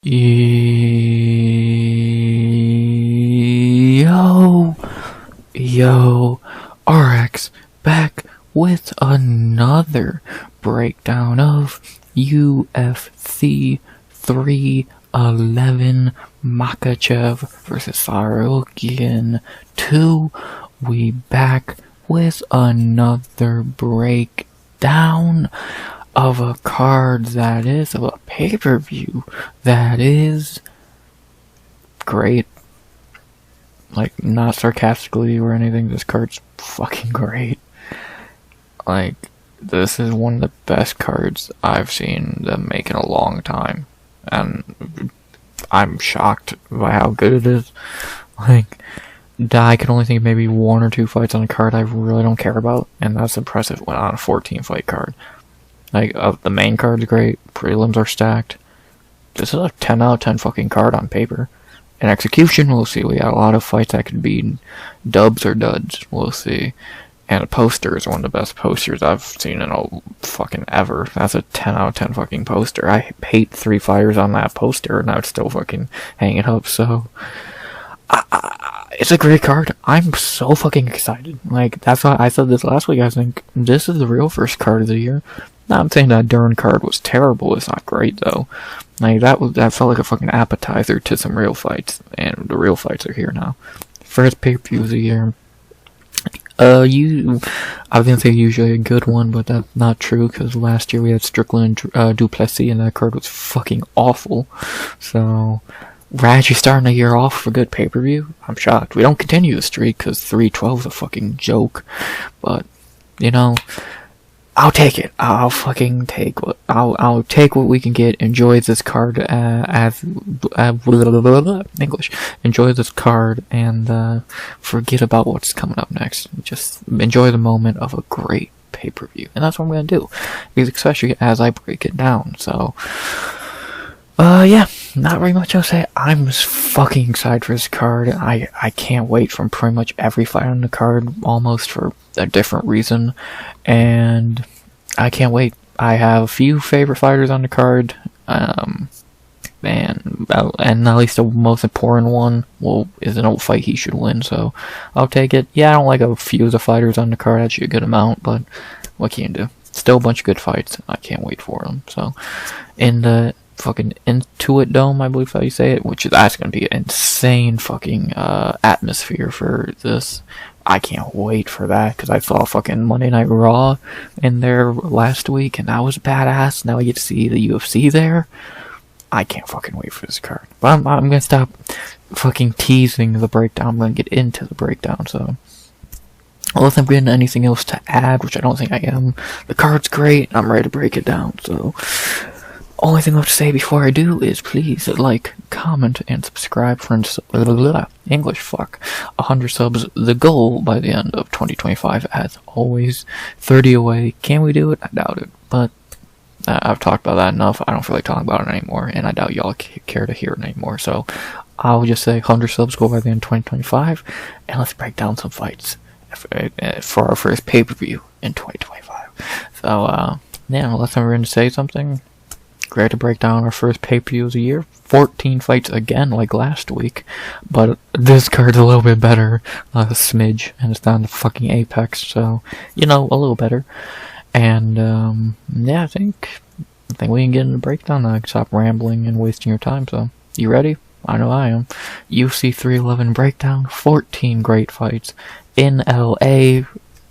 Yo, RX back with another breakdown of UFC 311 Makhachev versus Tsarukyan 2. We back with another breakdown of a card that is, of a pay-per-view that is great. Like, not sarcastically or anything, this card's fucking great. Like, this is one of the best cards I've seen them make in a long time. And I'm shocked by how good it is. Like, I can only think of maybe one or two fights on a card I really don't care about, and that's impressive when on a 14-fight card. Like, the main card's great, prelims are stacked. This is a 10 out of 10 fucking card on paper. In execution, we'll see. We got a lot of fights that could be dubs or duds, we'll see. And a poster is one of the best posters I've seen in a fucking ever. That's a 10 out of 10 fucking poster. I hate 3 fighters on that poster, and I would still fucking hang it up, so... it's a great card. I'm so fucking excited. Like, that's why I said this last week. I think this is the real first card of the year. Not saying that Durn card was terrible. It's not great though. Like, that felt like a fucking appetizer to some real fights, and the real fights are here now. First pay-per-view of the year. I was gonna say usually a good one, but that's not true because last year we had Strickland and Duplessis, and that card was fucking awful. So. We're actually starting the year off for good pay-per-view. I'm shocked. We don't continue the streak because 312 is a fucking joke. But, you know, I'll take it. I'll fucking take what I'll take what we can get. Enjoy this card English. Enjoy this card and forget about what's coming up next. Just enjoy the moment of a great pay-per-view, and that's what I'm gonna do. Because especially as I break it down. So. Yeah, not very much I'll say. I'm just fucking excited for this card. I can't wait from pretty much every fight on the card, almost for a different reason. And I can't wait. I have a few favorite fighters on the card. And at least the most important one, is an old fight he should win, so I'll take it. Yeah, I don't like a few of the fighters on the card, actually a good amount, but what can you do? Still a bunch of good fights. I can't wait for them, so. In the fucking Intuit Dome, I believe how you say it, that's gonna be an insane fucking atmosphere for this. I can't wait for that because I saw fucking Monday Night Raw in there last week and that was badass. Now I get to see the UFC there. I can't fucking wait for this card. But I'm gonna stop fucking teasing the breakdown. I'm gonna get into the breakdown. So unless I'm getting anything else to add, which I don't think I am, the card's great and I'm ready to break it down. So only thing I have to say before I do is please like, comment, and subscribe for English, 100 subs, the goal by the end of 2025, as always. 30 away. Can we do it? I doubt it. But I've talked about that enough. I don't feel like talking about it anymore, and I doubt y'all care to hear it anymore. So I'll just say 100 subs goal by the end of 2025, and let's break down some fights for our first pay-per-view in 2025. So, yeah, unless I'm going to say something, great to break down our first pay-per-view of the year. 14 fights again, like last week, but this card's a little bit better, a smidge, and it's down to fucking Apex, so, you know, a little better. And, yeah, I think we can get into the breakdown now. I can stop rambling and wasting your time, so, you ready? I know I am. UFC 311 breakdown, 14 great fights in LA.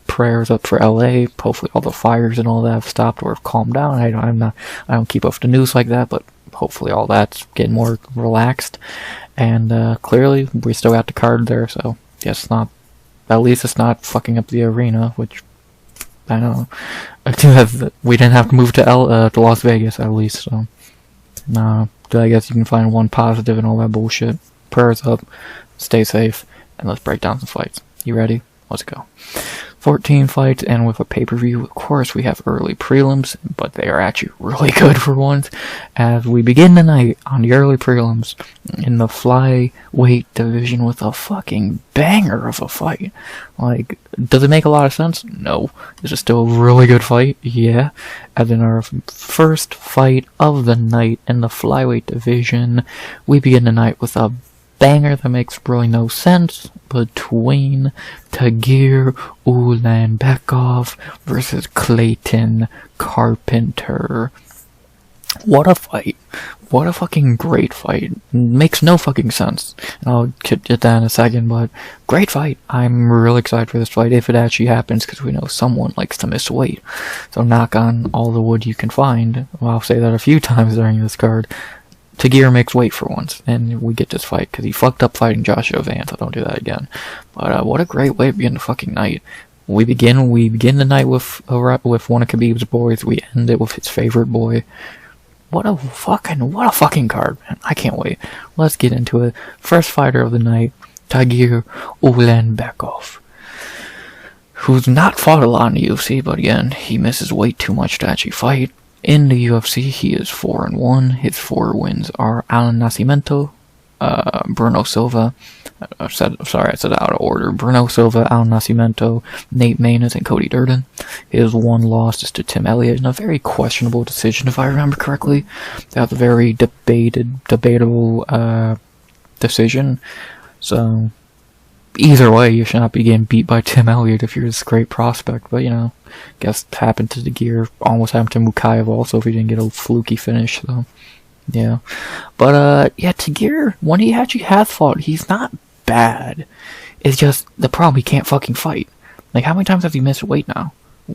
Prayers up for LA. Hopefully all the fires and all that have stopped or have calmed down. I don't keep up the news like that, but hopefully all that's getting more relaxed. And clearly we still got the card there, so yes, at least it's not fucking up the arena, which I don't know. We didn't have to move to Las Vegas at least, so I guess you can find one positive and all that bullshit. Prayers up, stay safe, and let's break down some fights. You ready? Let's go. 14 fights, and with a pay-per-view, of course, we have early prelims, but they are actually really good for once, as we begin the night on the early prelims in the flyweight division with a fucking banger of a fight. Like, does it make a lot of sense? No. Is it still a really good fight? Yeah. As in our first fight of the night in the flyweight division, we begin the night with a banger that makes really no sense between Tagir Ulanbekov versus Clayton Carpenter. What a fight. What a fucking great fight. Makes no fucking sense. I'll get that in a second, but great fight. I'm really excited for this fight if it actually happens, because we know someone likes to miss weight. So knock on all the wood you can find. Well, I'll say that a few times during this card. Tagir makes weight for once, and we get this fight, because he fucked up fighting Joshua Vance, so don't do that again. But what a great way to begin the fucking night. We begin the night with one of Khabib's boys, we end it with his favorite boy. What a fucking card, man. I can't wait. Let's get into it. First fighter of the night, Tagir Ulanbekov, who's not fought a lot in the UFC, but again, he misses weight too much to actually fight. In the UFC, he is 4-1. His 4 wins are Ailín Nascimento, Bruno Silva. I said it out of order. Bruno Silva, Ailín Nascimento, Nate Maness, and Cody Durden. His 1 loss is to Tim Elliott in a very questionable decision, if I remember correctly. That was a very debatable decision. So, either way, you should not be getting beat by Tim Elliott if you're this great prospect, but, you know, guess it happened to Tagir, almost happened to Makhachev also if he didn't get a fluky finish, so, yeah. But, yeah, Tagir, when he actually has fought, he's not bad. It's just, the problem, he can't fucking fight. Like, how many times has he missed weight now?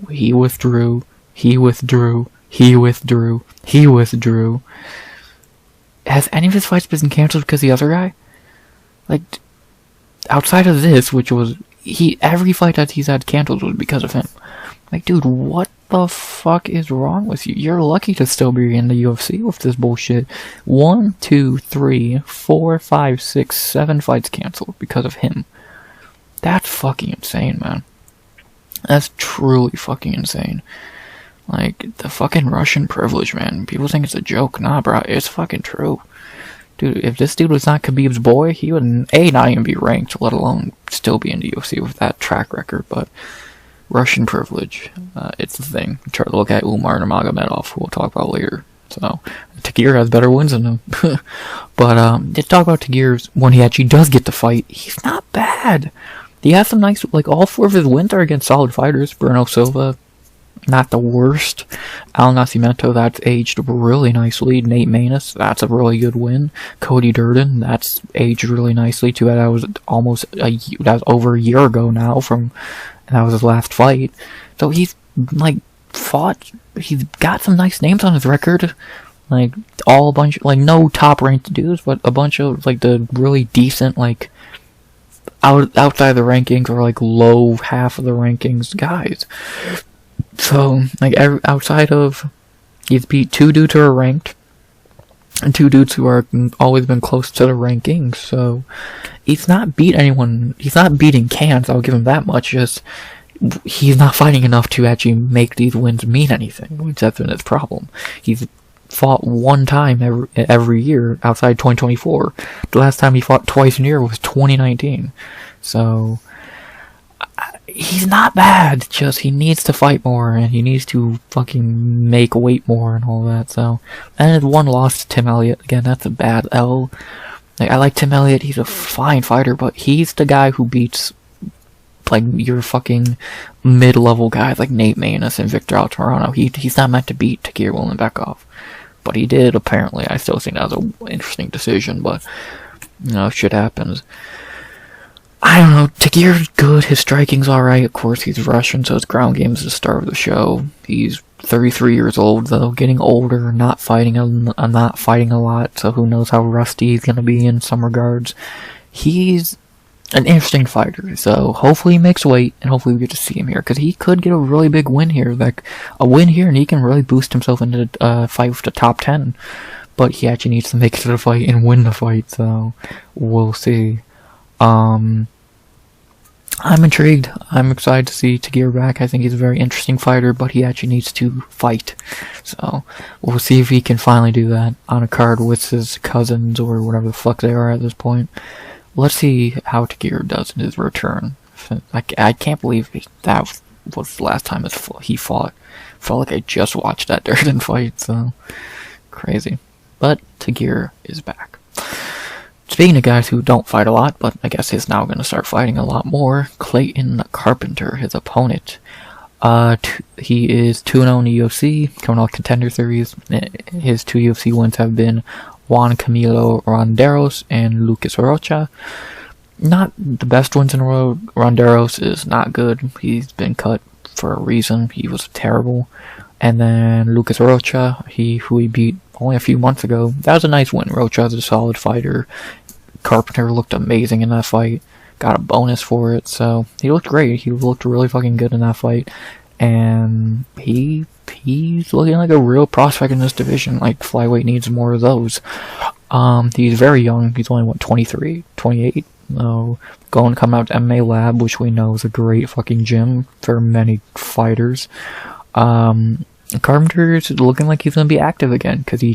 He withdrew. Has any of his fights been cancelled because of the other guy? Like, outside of this, which was, every fight that he's had canceled was because of him. Like, dude, what the fuck is wrong with you? You're lucky to still be in the UFC with this bullshit. 1, 2, 3, 4, 5, 6, 7 fights canceled because of him. That's fucking insane, man. That's truly fucking insane. Like, the fucking Russian privilege, man. People think it's a joke. Nah, bro, it's fucking true. Dude, if this dude was not Khabib's boy, he would not even be ranked, let alone still be in the UFC with that track record. But Russian privilege, it's the thing. Try to look at Umar Nurmagomedov, who we'll talk about later. So, Tagir has better wins than him. But, let's talk about Tagir's, when he actually does get to fight, he's not bad. He has some nice, like, all 4 of his wins are against solid fighters. Bruno Silva, not the worst. Ailín Nascimento, that's aged really nicely. Nate Maness, that's a really good win. Cody Durden, that's aged really nicely too. That was over a year ago now and that was his last fight. So he's, like, he's got some nice names on his record. Like, a bunch, like, no top ranked dudes, but a bunch of, like, the really decent, like, outside the rankings or, like, low half of the rankings guys. So, like, outside of, he's beat 2 dudes who are ranked, and 2 dudes who are always been close to the rankings, so, he's not beating cans, I'll give him that much, just, he's not fighting enough to actually make these wins mean anything, which that's been his problem. He's fought 1 time every year, outside 2024. The last time he fought twice in a year was 2019, so, he's not bad, just he needs to fight more, and he needs to fucking make weight more and all that, so. And his 1 loss to Tim Elliott, again, that's a bad L. Like, I like Tim Elliott, he's a fine fighter, but he's the guy who beats, like, your fucking mid-level guys like Nate Maness and Victor Altamirano. He's not meant to beat Tagir Ulanbekov. But he did, apparently. I still think that was an interesting decision, but, you know, shit happens. I don't know, Tagir's good, his striking's alright, of course he's Russian, so his ground game's the star of the show. He's 33 years old, though, getting older, not fighting a lot, so who knows how rusty he's gonna be in some regards. He's an interesting fighter, so hopefully he makes weight, and hopefully we get to see him here, because he could get a really big win here, like, a win here, and he can really boost himself into the fight with the top 10, but he actually needs to make it to the fight and win the fight, so we'll see. I'm intrigued. I'm excited to see Tagir back. I think he's a very interesting fighter, but he actually needs to fight. So, we'll see if he can finally do that on a card with his cousins or whatever the fuck they are at this point. Let's see how Tagir does in his return. I can't believe that was the last time he fought. Felt like I just watched that Durden fight, so crazy. But Tagir is back. Speaking of guys who don't fight a lot, but I guess he's now going to start fighting a lot more, Clayton Carpenter, his opponent. He is 2-0 in the UFC, coming off Contender Series. His 2 UFC wins have been Juan Camilo Ronderos and Lucas Rocha. Not the best wins in a row. Ronderos is not good. He's been cut for a reason. He was terrible. And then Lucas Rocha, who he beat only a few months ago. That was a nice win. Rocha is a solid fighter. Carpenter looked amazing in that fight. Got a bonus for it, so he looked great. He looked really fucking good in that fight. And he's looking like a real prospect in this division. Like, flyweight needs more of those. He's very young. He's only, 23, 28? Coming out to MMA Lab, which we know is a great fucking gym for many fighters. Carpenter is looking like he's going to be active again, because he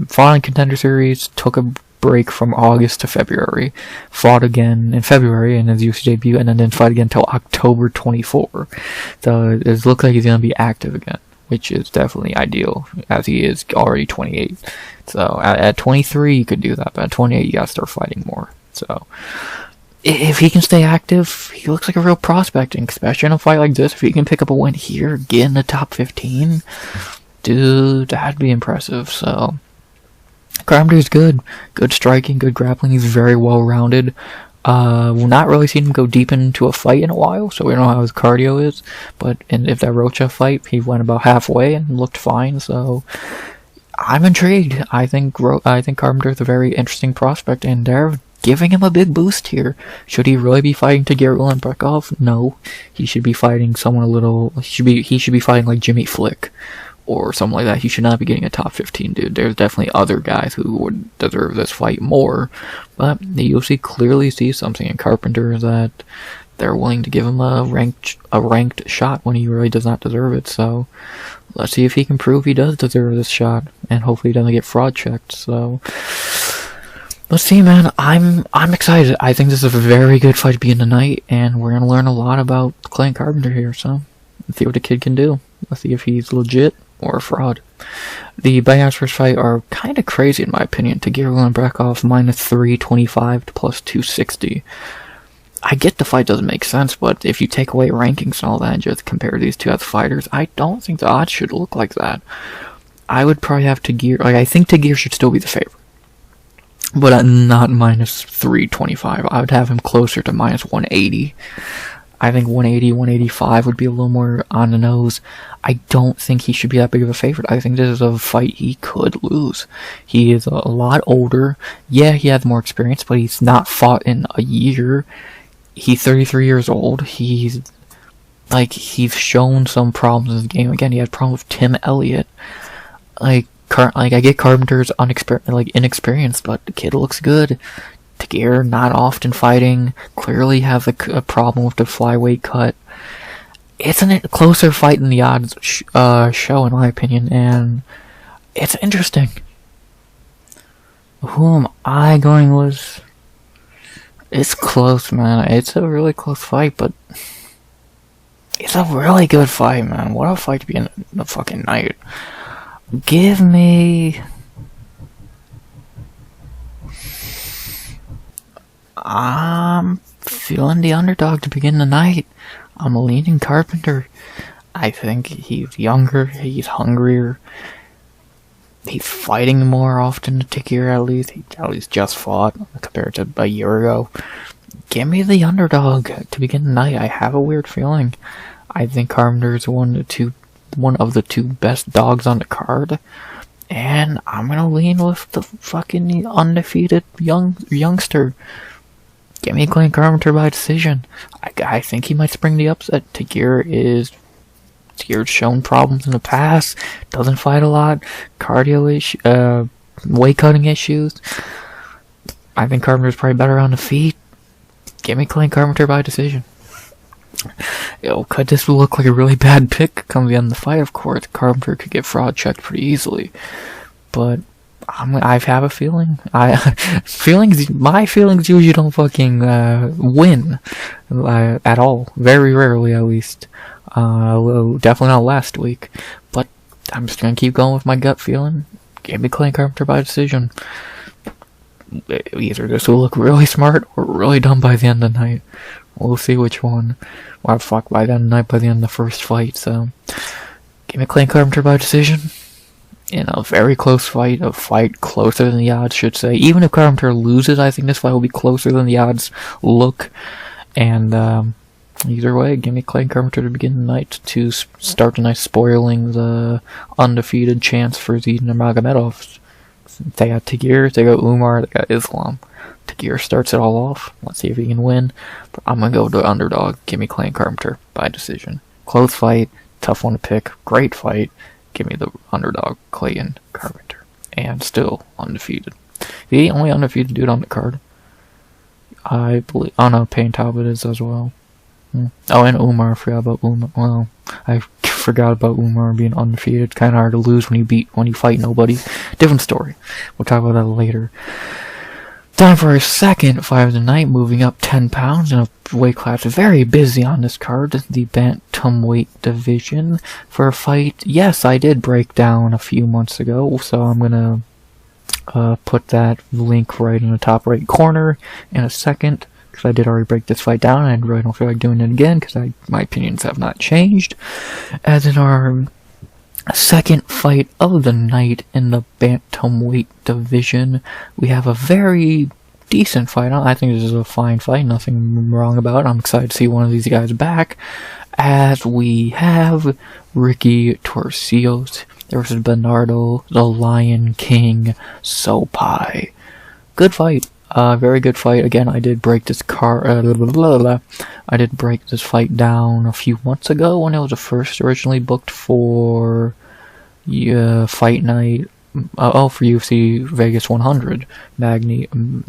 fought in Contender Series, took a break from August to February, fought again in February in his UFC debut, and then didn't fight again until October 24. So it looks like he's going to be active again, which is definitely ideal, as he is already 28. So at 23 you could do that, but at 28 you gotta start fighting more. So if he can stay active, he looks like a real prospect, and especially in a fight like this, if he can pick up a win here, get in the top 15, dude, that'd be impressive. So Carpenter's good striking, good grappling. He's very well rounded. We'll not really seen him go deep into a fight in a while, so we don't know how his cardio is. But if that Rocha fight, he went about halfway and looked fine. So I'm intrigued. I think Carpenter's a very interesting prospect, and they're giving him a big boost here. Should he really be fighting Tagir Ulanbekov? No, he should be fighting someone a little. He should be fighting like Jimmy Flick or something like that. He should not be getting a top 15 dude. There's definitely other guys who would deserve this fight more, but the UFC clearly sees something in Carpenter that they're willing to give him a ranked shot when he really does not deserve it. So let's see if he can prove he does deserve this shot, and hopefully he doesn't get fraud checked. So let's see, man. I'm excited. I think this is a very good fight to be in tonight, and we're gonna learn a lot about Clayton Carpenter here. So let's see what the kid can do. Let's see if he's legit or a fraud. The Bekoev first fight are kind of crazy in my opinion. Tagir Ulanbekov -325 to +260. I get the fight doesn't make sense, but if you take away rankings and all that and just compare these two as fighters, I don't think the odds should look like that. I would probably have Tagir. I think Tagir should still be the favorite, but not -325. I would have him closer to -180. I think 180, 185 would be a little more on the nose. I don't think he should be that big of a favorite. I think this is a fight he could lose. He is a lot older. Yeah, he has more experience, but he's not fought in a year. He's 33 years old. He's shown some problems in his game. Again, he had problems with Tim Elliott. I get Carpenter's inexperienced, but the kid looks good. Tagir, not often fighting, clearly has a problem with the flyweight cut. It's a closer fight than the odds show, in my opinion, and it's interesting. Who am I going with? It's close, man. It's a really close fight, but it's a really good fight, man. What a fight to be in the fucking night. Give me... I'm feeling the underdog to begin the night. I'm leaning Carpenter. I think he's younger, he's hungrier, he's fighting more often to Tagir at least. He at least just fought compared to a year ago. Give me the underdog to begin the night. I have a weird feeling. I think Carpenter is one of the two best dogs on the card. And I'm gonna lean with the fucking undefeated youngster. Give me Clayton Carpenter by decision. I think he might spring the upset. Tagir's shown problems in the past. Doesn't fight a lot. Cardio weight cutting issues. I think Carpenter's probably better on the feet. give me Clayton Carpenter by decision. Could this look like a really bad pick come the end of the fight? Of course, Carpenter could get fraud checked pretty easily, but I have a feeling. My feelings usually don't fucking win at all. Very rarely, at least. Definitely not last week. But I'm just gonna keep going with my gut feeling. Give me Clayton Carpenter by decision. Either this will look really smart or really dumb by the end of the night. We'll see which one. Well, fuck, by the end of the night, by the end of the first fight. So, give me Clayton Carpenter by decision. In a very close fight, a fight closer than the odds should say. Even if Carpenter loses, I think this fight will be closer than the odds look. And either way, give me Clayton Carpenter to begin the night to start the night, spoiling the undefeated chance for the Nurmagomedovs. They got Tagir, they got Umar, they got Islam. Tagir starts it all off. Let's see if he can win. But I'm gonna go to underdog. Give me Clayton Carpenter by decision. Close fight, tough one to pick, great fight. Give me the underdog, Clayton Carpenter. And still undefeated. The only undefeated dude on the card. I believe. Oh no, Payton Talbot is as well. Oh, and Umar. I forgot about Umar. Well, I forgot about Umar being undefeated. It's kind of hard to lose when you fight nobody. Different story. We'll talk about that later. Time for our second fight of the night, moving up 10 pounds in a weight class very busy on this card, the bantamweight division, for a fight. Yes, I did break down a few months ago, so I'm gonna put that link right in the top right corner in a second, because I did already break this fight down, and I really don't feel like doing it again, because my opinions have not changed. As in our second fight of the night in the bantamweight division, we have a very decent fight. I think this is a fine fight, nothing wrong about it. I'm excited to see one of these guys back, as we have Ricky Turcios versus Benardo, the Lion King Sopaj. Good fight. Very good fight. Again, I did break this I did break this fight down a few months ago when it was first originally booked for Fight Night. For UFC Vegas 100. Magni and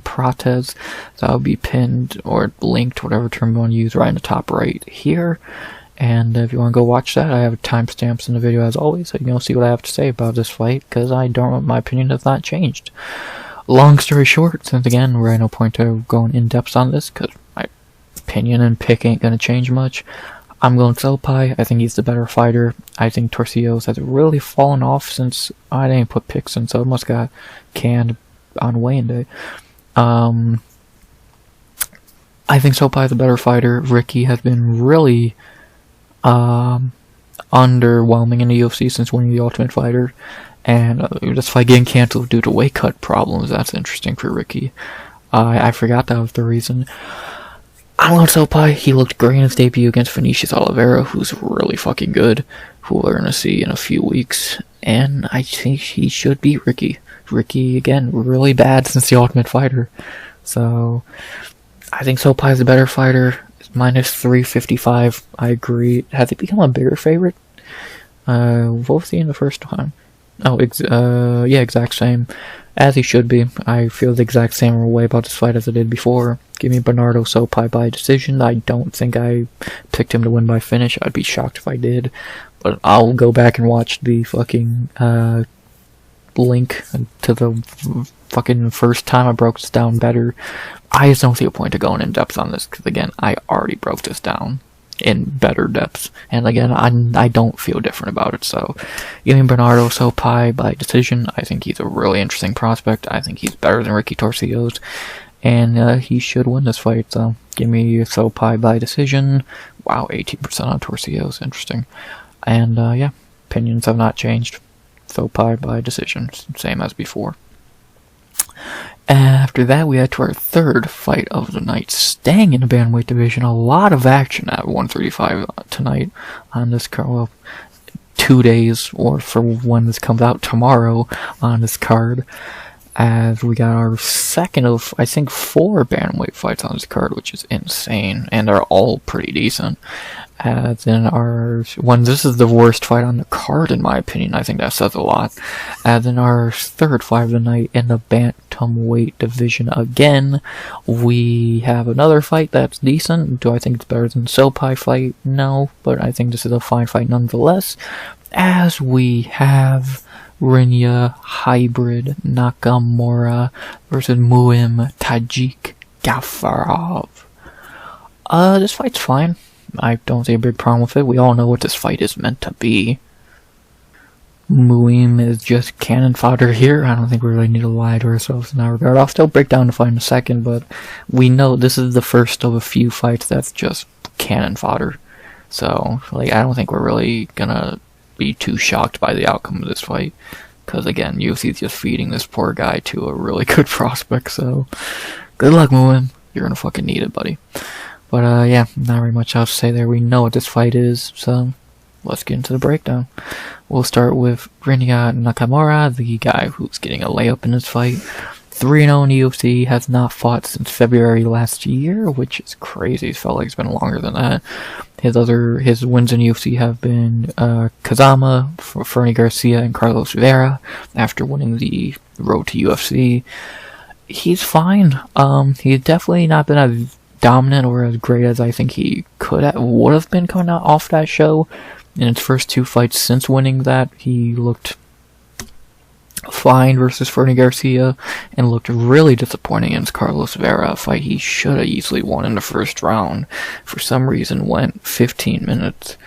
Pérez. That will be pinned or linked, whatever term you want to use, right in the top right here. And if you want to go watch that, I have timestamps in the video as always, so you can see what I have to say about this fight, because my opinion has not changed. Long story short, since again, we're at no point to going in depth on this, because my opinion and pick ain't going to change much. I'm going Sopaj. I think he's the better fighter. I think Turcios has really fallen off since I didn't put picks in, so it must got canned on weigh-in day. I think Sopaj is the better fighter. Ricky has been really underwhelming in the UFC since winning the Ultimate Fighter, and this fight getting cancelled due to weight cut problems. That's interesting for Ricky. I forgot that was the reason. I love Sopaj. He looked great in his debut against Vinicius Oliveira, who's really fucking good, who we're gonna see in a few weeks, and I think he should beat Ricky. Ricky, again, really bad since the Ultimate Fighter, so I think Sopaj is the better fighter. Minus 355, I agree. Has he become a bigger favorite? What was he in the first time? Yeah, exact same. As he should be. I feel the exact same way about this fight as I did before. Give me Benardo Sopaj by decision. I don't think I picked him to win by finish. I'd be shocked if I did. But I'll go back and watch the fucking link to the fucking first time I broke this down better. I just don't see a point to going in depth on this, because again, I already broke this down in better depth, and again, I don't feel different about it. So give me Benardo Sopaj by decision. I think he's a really interesting prospect. I think he's better than Ricky Turcios, and he should win this fight. So give me Sopaj by decision. Wow, 18% on Turcios, interesting. And yeah, opinions have not changed. Sopaj by decision, same as before. After that, we head to our third fight of the night, staying in the bantamweight division. A lot of action at 135 tonight on this card. Well, 2 days, or for when this comes out, tomorrow on this card. As we got our second of, I think, 4 bantamweight fights on this card, which is insane, and they're all pretty decent. as in our, when this is the worst fight on the card in my opinion, I think that says a lot, as in our third fight of the night in the bantamweight division again, we have another fight that's decent. Do I think it's better than the Sopaj fight? No, but I think this is a fine fight nonetheless, as we have Rinya hybrid Nakamura versus Muin Tagir Gafurov. This fight's fine. I don't see a big problem with it. We all know what this fight is meant to be. Muin is just cannon fodder here. I don't think we really need to lie to ourselves in that regard. I'll still break down the fight in a second, but we know this is the first of a few fights that's just cannon fodder. So, like, I don't think we're really gonna be too shocked by the outcome of this fight. Because, again, UFC is just feeding this poor guy to a really good prospect, so good luck, Muin. You're gonna fucking need it, buddy. But, yeah, not very much else to say there. We know what this fight is, so let's get into the breakdown. We'll start with Rinya Nakamura, the guy who's getting a layup in this fight. 3-0 in the UFC, has not fought since February last year, which is crazy. It felt like it's been longer than that. His wins in UFC have been Kazama, Fernie Garcia, and Carlos Rivera after winning the road to UFC. He's fine. He's definitely not been as dominant or as great as I think he would have been coming out off that show. In his first two fights since winning that, he looked fine versus Fernie Garcia and looked really disappointing against Carlos Rivera, a fight he should have easily won in the first round. For some reason went 15 minutes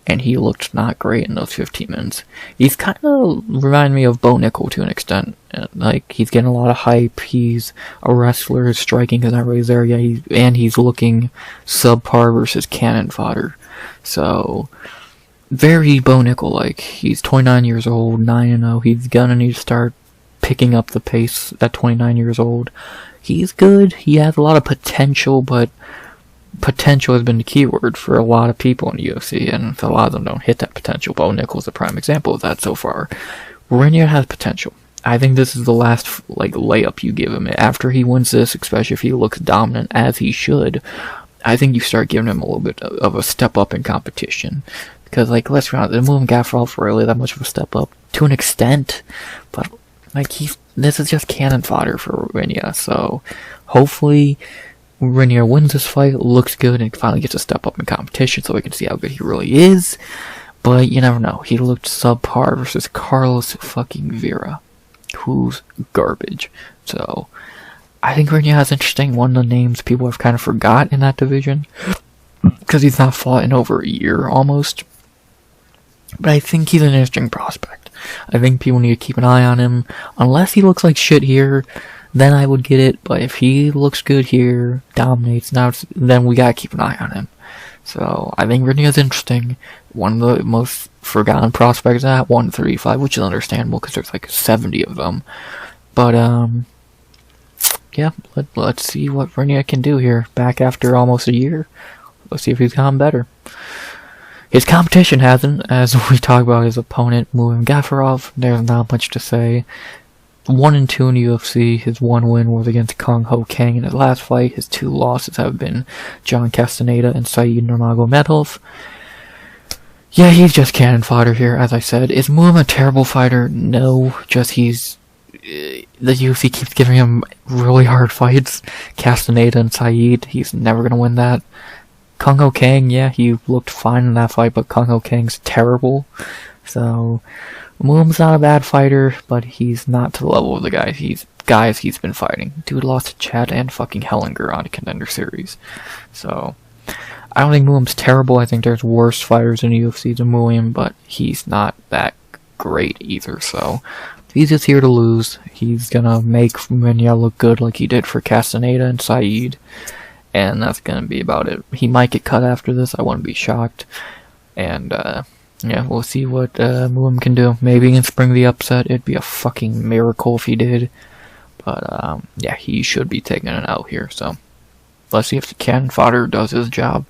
and he looked not great in those 15 minutes. He's kind of reminded me of Bo Nickel to an extent. Like, he's getting a lot of hype, he's a wrestler, his striking is not really there yet, and he's looking subpar versus cannon fodder. So, very Bo Nickel-like. He's 29 years old, 9-0, he's gonna need to start picking up the pace at 29 years old. He's good, he has a lot of potential, but potential has been the keyword for a lot of people in the UFC, and a lot of them don't hit that potential. Bo Nickel's a prime example of that so far. Rinya has potential. I think this is the last layup you give him. After he wins this, especially if he looks dominant as he should, I think you start giving him a little bit of a step up in competition. Because, let's be honest, the Muin Gafurov really that much of a step up to an extent, but this is just cannon fodder for Rinya. So hopefully Rinya wins this fight, looks good, and finally gets a step up in competition so we can see how good he really is. But you never know. He looked subpar versus Carlos fucking Vera, who's garbage. So I think Rinya is interesting. One of the names people have kind of forgot in that division because he's not fought in over a year almost. But I think he's an interesting prospect. I think people need to keep an eye on him. Unless he looks like shit here, then I would get it. But if he looks good here, dominates, then we gotta keep an eye on him. So I think Rinya's interesting. One of the most forgotten prospects at 135, which is understandable because there's 70 of them. But yeah, let's see what Rinya can do here. Back after almost a year. Let's see if he's gotten better. His competition hasn't, as we talk about his opponent, Muin Gafurov. There's not much to say. 1-2 in the UFC. His one win was against Kang Ho Kang in his last fight. His two losses have been John Castaneda and Saeed Nurmagomedov. Yeah, he's just cannon fodder here, as I said. Is Muin a terrible fighter? No, just the UFC keeps giving him really hard fights. Castaneda and Saeed, he's never gonna win that. Kang Ho Kang, yeah, he looked fine in that fight, but Kang Ho Kang's terrible. So, Muin's not a bad fighter, but he's not to the level of the guys he's been fighting. Dude lost to Chad and fucking Hellinger on a Contender Series. So, I don't think Muin's terrible. I think there's worse fighters in the UFC than Muin, but he's not that great either. So, he's just here to lose. He's gonna make Rinya look good like he did for Castaneda and Saeed. And that's going to be about it. He might get cut after this. I wouldn't be shocked. And, yeah, we'll see what Muin can do. Maybe he can spring the upset. It'd be a fucking miracle if he did. But, yeah, he should be taking it out here. So, let's see if the cannon fodder does his job.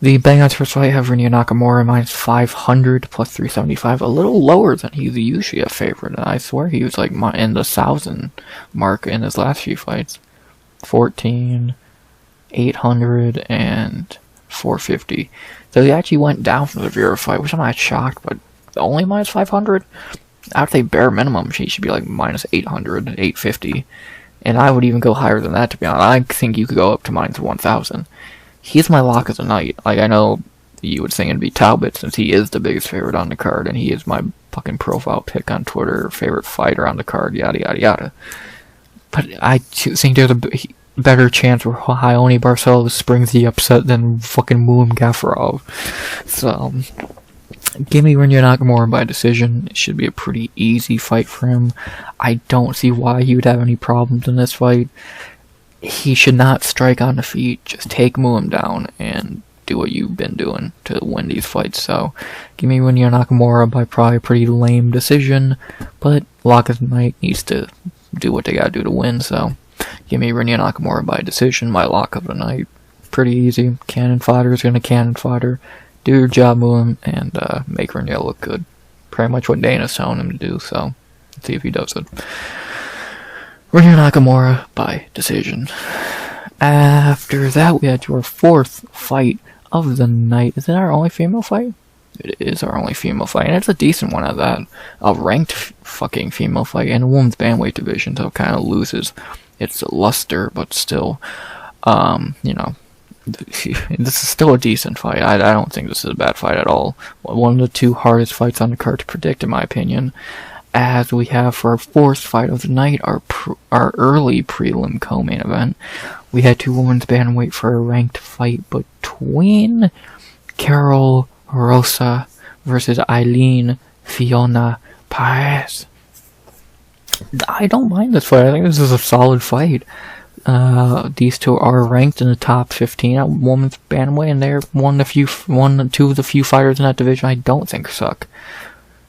The betting odds for this fight have Rinya Nakamura minus 500 plus 375. A little lower than he's usually a favorite. I swear he was in the 1,000 mark in his last few fights. 14, 800, and 450. So he actually went down from the Vera fight, which I'm not shocked, but only minus 500? I would say bare minimum she should be like minus 800, 850. And I would even go higher than that, to be honest. I think you could go up to minus 1,000. He's my lock of the night. Like, I know you would think it'd be Talbot, since he is the biggest favorite on the card, and he is my fucking profile pick on Twitter, favorite fighter on the card, yada yada yada. But I think there's a better chance where Ioni Barcelos springs the upset than fucking Muin Gafurov. So, give me Rinya Nakamura by decision. It should be a pretty easy fight for him. I don't see why he would have any problems in this fight. He should not strike on the feet. Just take Muin down and do what you've been doing to win these fights. So, give me Rinya Nakamura by probably a pretty lame decision. But lock of the night needs to do what they gotta do to win. So, give me Rinya Nakamura by decision. My lock of the night. Pretty easy. Cannon fighter is gonna cannon fighter. Do your job, Muin, and make Rinya look good. Pretty much what Dana's telling him to do, so let's see if he does it. Rinya Nakamura by decision. After that, we had your fourth fight of the night. Is it our only female fight? It is our only female fight, and it's a decent one at that. A ranked fucking female fight in a women's bantamweight division, so it kind of loses its luster, but still, you know, this is still a decent fight. I don't think this is a bad fight at all. One of the two hardest fights on the card to predict, in my opinion. As we have for our fourth fight of the night, our early prelim co-main event, we had two women's bantamweight for a ranked fight between Carol Rosa versus Ailín Fiona Pérez. I don't mind this fight. I think this is a solid fight. These two are ranked in the top 15 at women's bantamweight, and they're two of the few fighters in that division I don't think suck.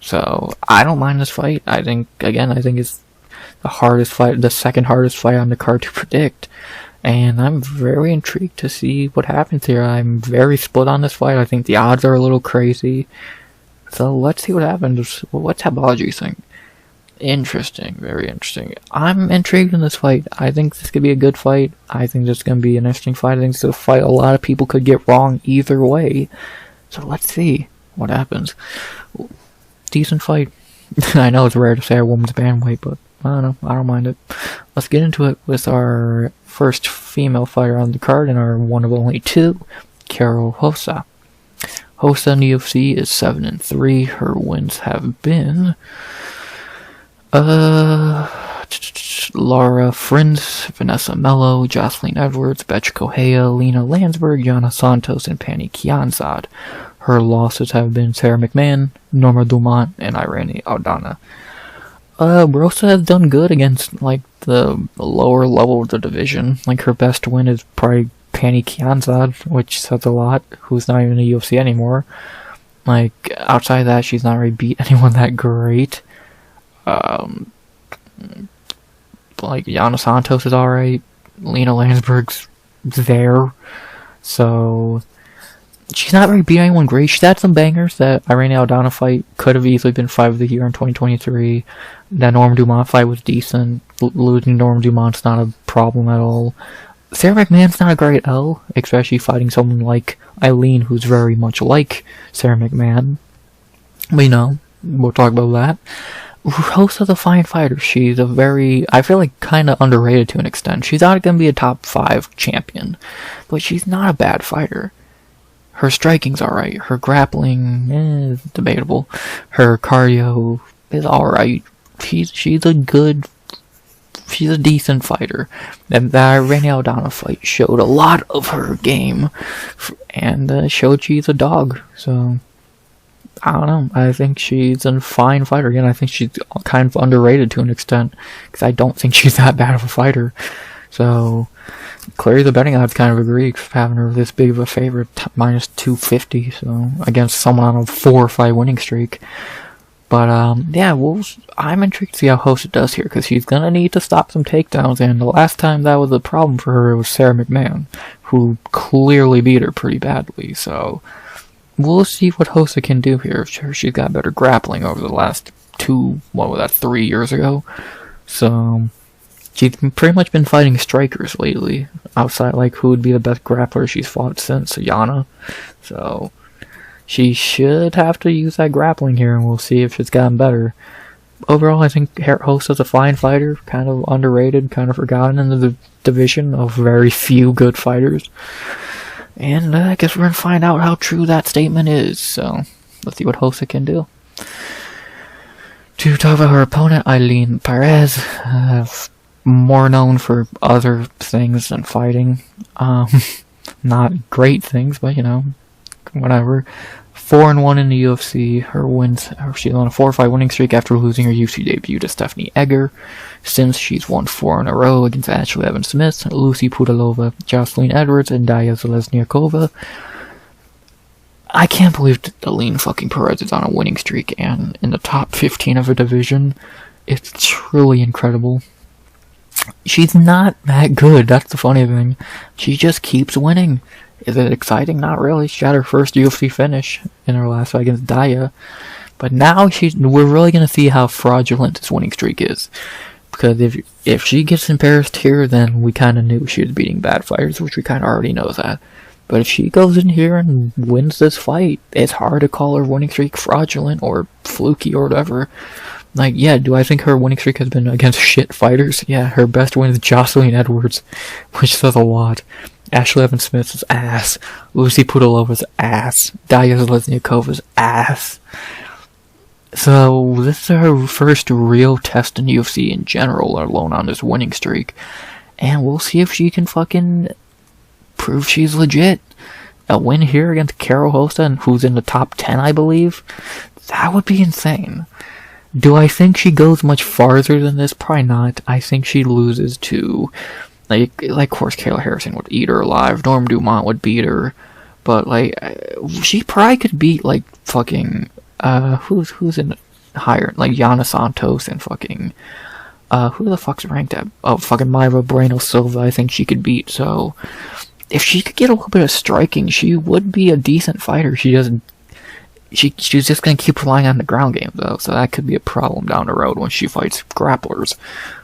So I don't mind this fight. I think it's the hardest fight, the second hardest fight on the card to predict, and I'm very intrigued to see what happens here. I'm very split on this fight. I think the odds are a little crazy. So let's see what happens. What's Tabology think? Interesting, very interesting. I'm intrigued in this fight. I think this could be a good fight. I think this is going to be an interesting fight. I think it's a fight a lot of people could get wrong either way. So let's see what happens. Decent fight. I know it's rare to say a woman's bantamweight, but I don't know. I don't mind it. Let's get into it with our first female fighter on the card and our one of only two, Carol Rosa. Rosa in the UFC is 7-3. Her wins have been Laura Friends, Vanessa Mello, Jocelyn Edwards, Betch Correa, Lena Landsberg, Jana Santos, and Pani Kianzad. Her losses have been Sarah McMahon, Norma Dumont, and Irene Aldana. Rosa has done good against, like, the lower level of the division. Like, her best win is probably Pani Kianzad, which says a lot, who's not even in the UFC anymore. Like, outside of that, she's not really beat anyone that great. Like, Jana Santos is alright. Lena Landsberg's there. So, she's not really beat anyone great. She's had some bangers. That Irene Aldana fight could have easily been fight of the year in 2023. That Norm Dumont fight was decent. Losing Norm Dumont's not a problem at all. Sarah McMahon's not a great L, especially fighting someone like Ailín, who's very much like Sarah McMahon. But, you know, we'll talk about that. Rosa's a fine fighter. She's a very, I feel like, kind of underrated to an extent. She's not going to be a top 5 champion, but she's not a bad fighter. Her striking's alright. Her grappling is debatable. Her cardio is alright. She's a decent fighter. And that Irene Aldana fight showed a lot of her game, and showed she's a dog. So, I don't know. I think she's a fine fighter. Again, I think she's kind of underrated to an extent, because I don't think she's that bad of a fighter. So, clearly the betting odds kind of agree, having her this big of a favorite, minus 250, so, against someone on a 4-fight winning streak. But, yeah, I'm intrigued to see how Rosa does here, because she's gonna need to stop some takedowns, and the last time that was a problem for her was Sarah McMahon, who clearly beat her pretty badly, so we'll see what Rosa can do here. Sure, she's got better grappling over the last 3 years ago. So, she's pretty much been fighting strikers lately. Outside, like, who would be the best grappler she's fought since? Yana. So, she should have to use that grappling here, and we'll see if it's gotten better. Overall, I think Rosa's a fine fighter, kind of underrated, kind of forgotten in the division of very few good fighters. And I guess we're going to find out how true that statement is, so let's see what Rosa can do. To talk about her opponent, Ailín Pérez, more known for other things than fighting. Not great things, but whatever. 4-1 in the UFC. Her wins. She's on a 4-fight winning streak after losing her UFC debut to Stephanie Egger. Since she's won 4 in a row against Ashley Evans-Smith, Lucy Pudilova, Jocelyn Edwards, and Daya Zelezniakova. I can't believe Ailín fucking Pérez is on a winning streak and in the top 15 of her division. It's truly incredible. She's not that good, that's the funny thing. She just keeps winning. Is it exciting? Not really. She had her first UFC finish in her last fight against Daya. But now we're really going to see how fraudulent this winning streak is. Because if she gets embarrassed here, then we kind of knew she was beating bad fighters, which we kind of already know that. But if she goes in here and wins this fight, it's hard to call her winning streak fraudulent or fluky or whatever. Like, yeah, do I think her winning streak has been against shit fighters? Yeah, her best win is Jocelyn Edwards, which says a lot. Ashley Evans-Smith's ass. Lucy Pudilova's ass. Daya Zelezniakova's ass. So, this is her first real test in UFC in general, let alone on this winning streak. And we'll see if she can fucking prove she's legit. A win here against Carol Rosa, who's in the top 10, I believe. That would be insane. Do I think she goes much farther than this? Probably not. I think she loses to, like of course, Kayla Harrison would eat her alive. Norm Dumont would beat her. But, she probably could beat, fucking, who's in higher, Yana Santos and fucking, who the fuck's ranked at? Oh, fucking Mayra Bueno Silva, I think she could beat. So, if she could get a little bit of striking, she would be a decent fighter. She's just going to keep relying on the ground game, though, so that could be a problem down the road when she fights grapplers.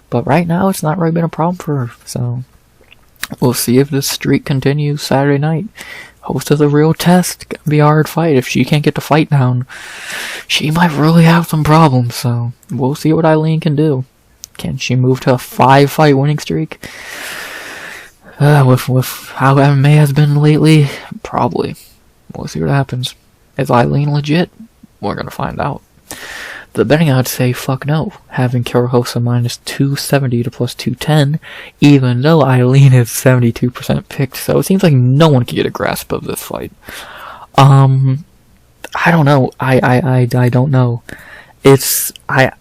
But right now, it's not really been a problem for her, so we'll see if this streak continues Saturday night. Host is a real test. It's going to be a hard fight. If she can't get the fight down, she might really have some problems, so we'll see what Ailín can do. Can she move to a 5-fight winning streak? With how MMA has been lately, probably. We'll see what happens. Is Ailín legit? We're gonna find out. The betting odds say fuck no, having Carol Rosa minus 270 to plus 210, even though Ailín is 72% picked, so it seems like no one can get a grasp of this fight. I don't know. I don't know. I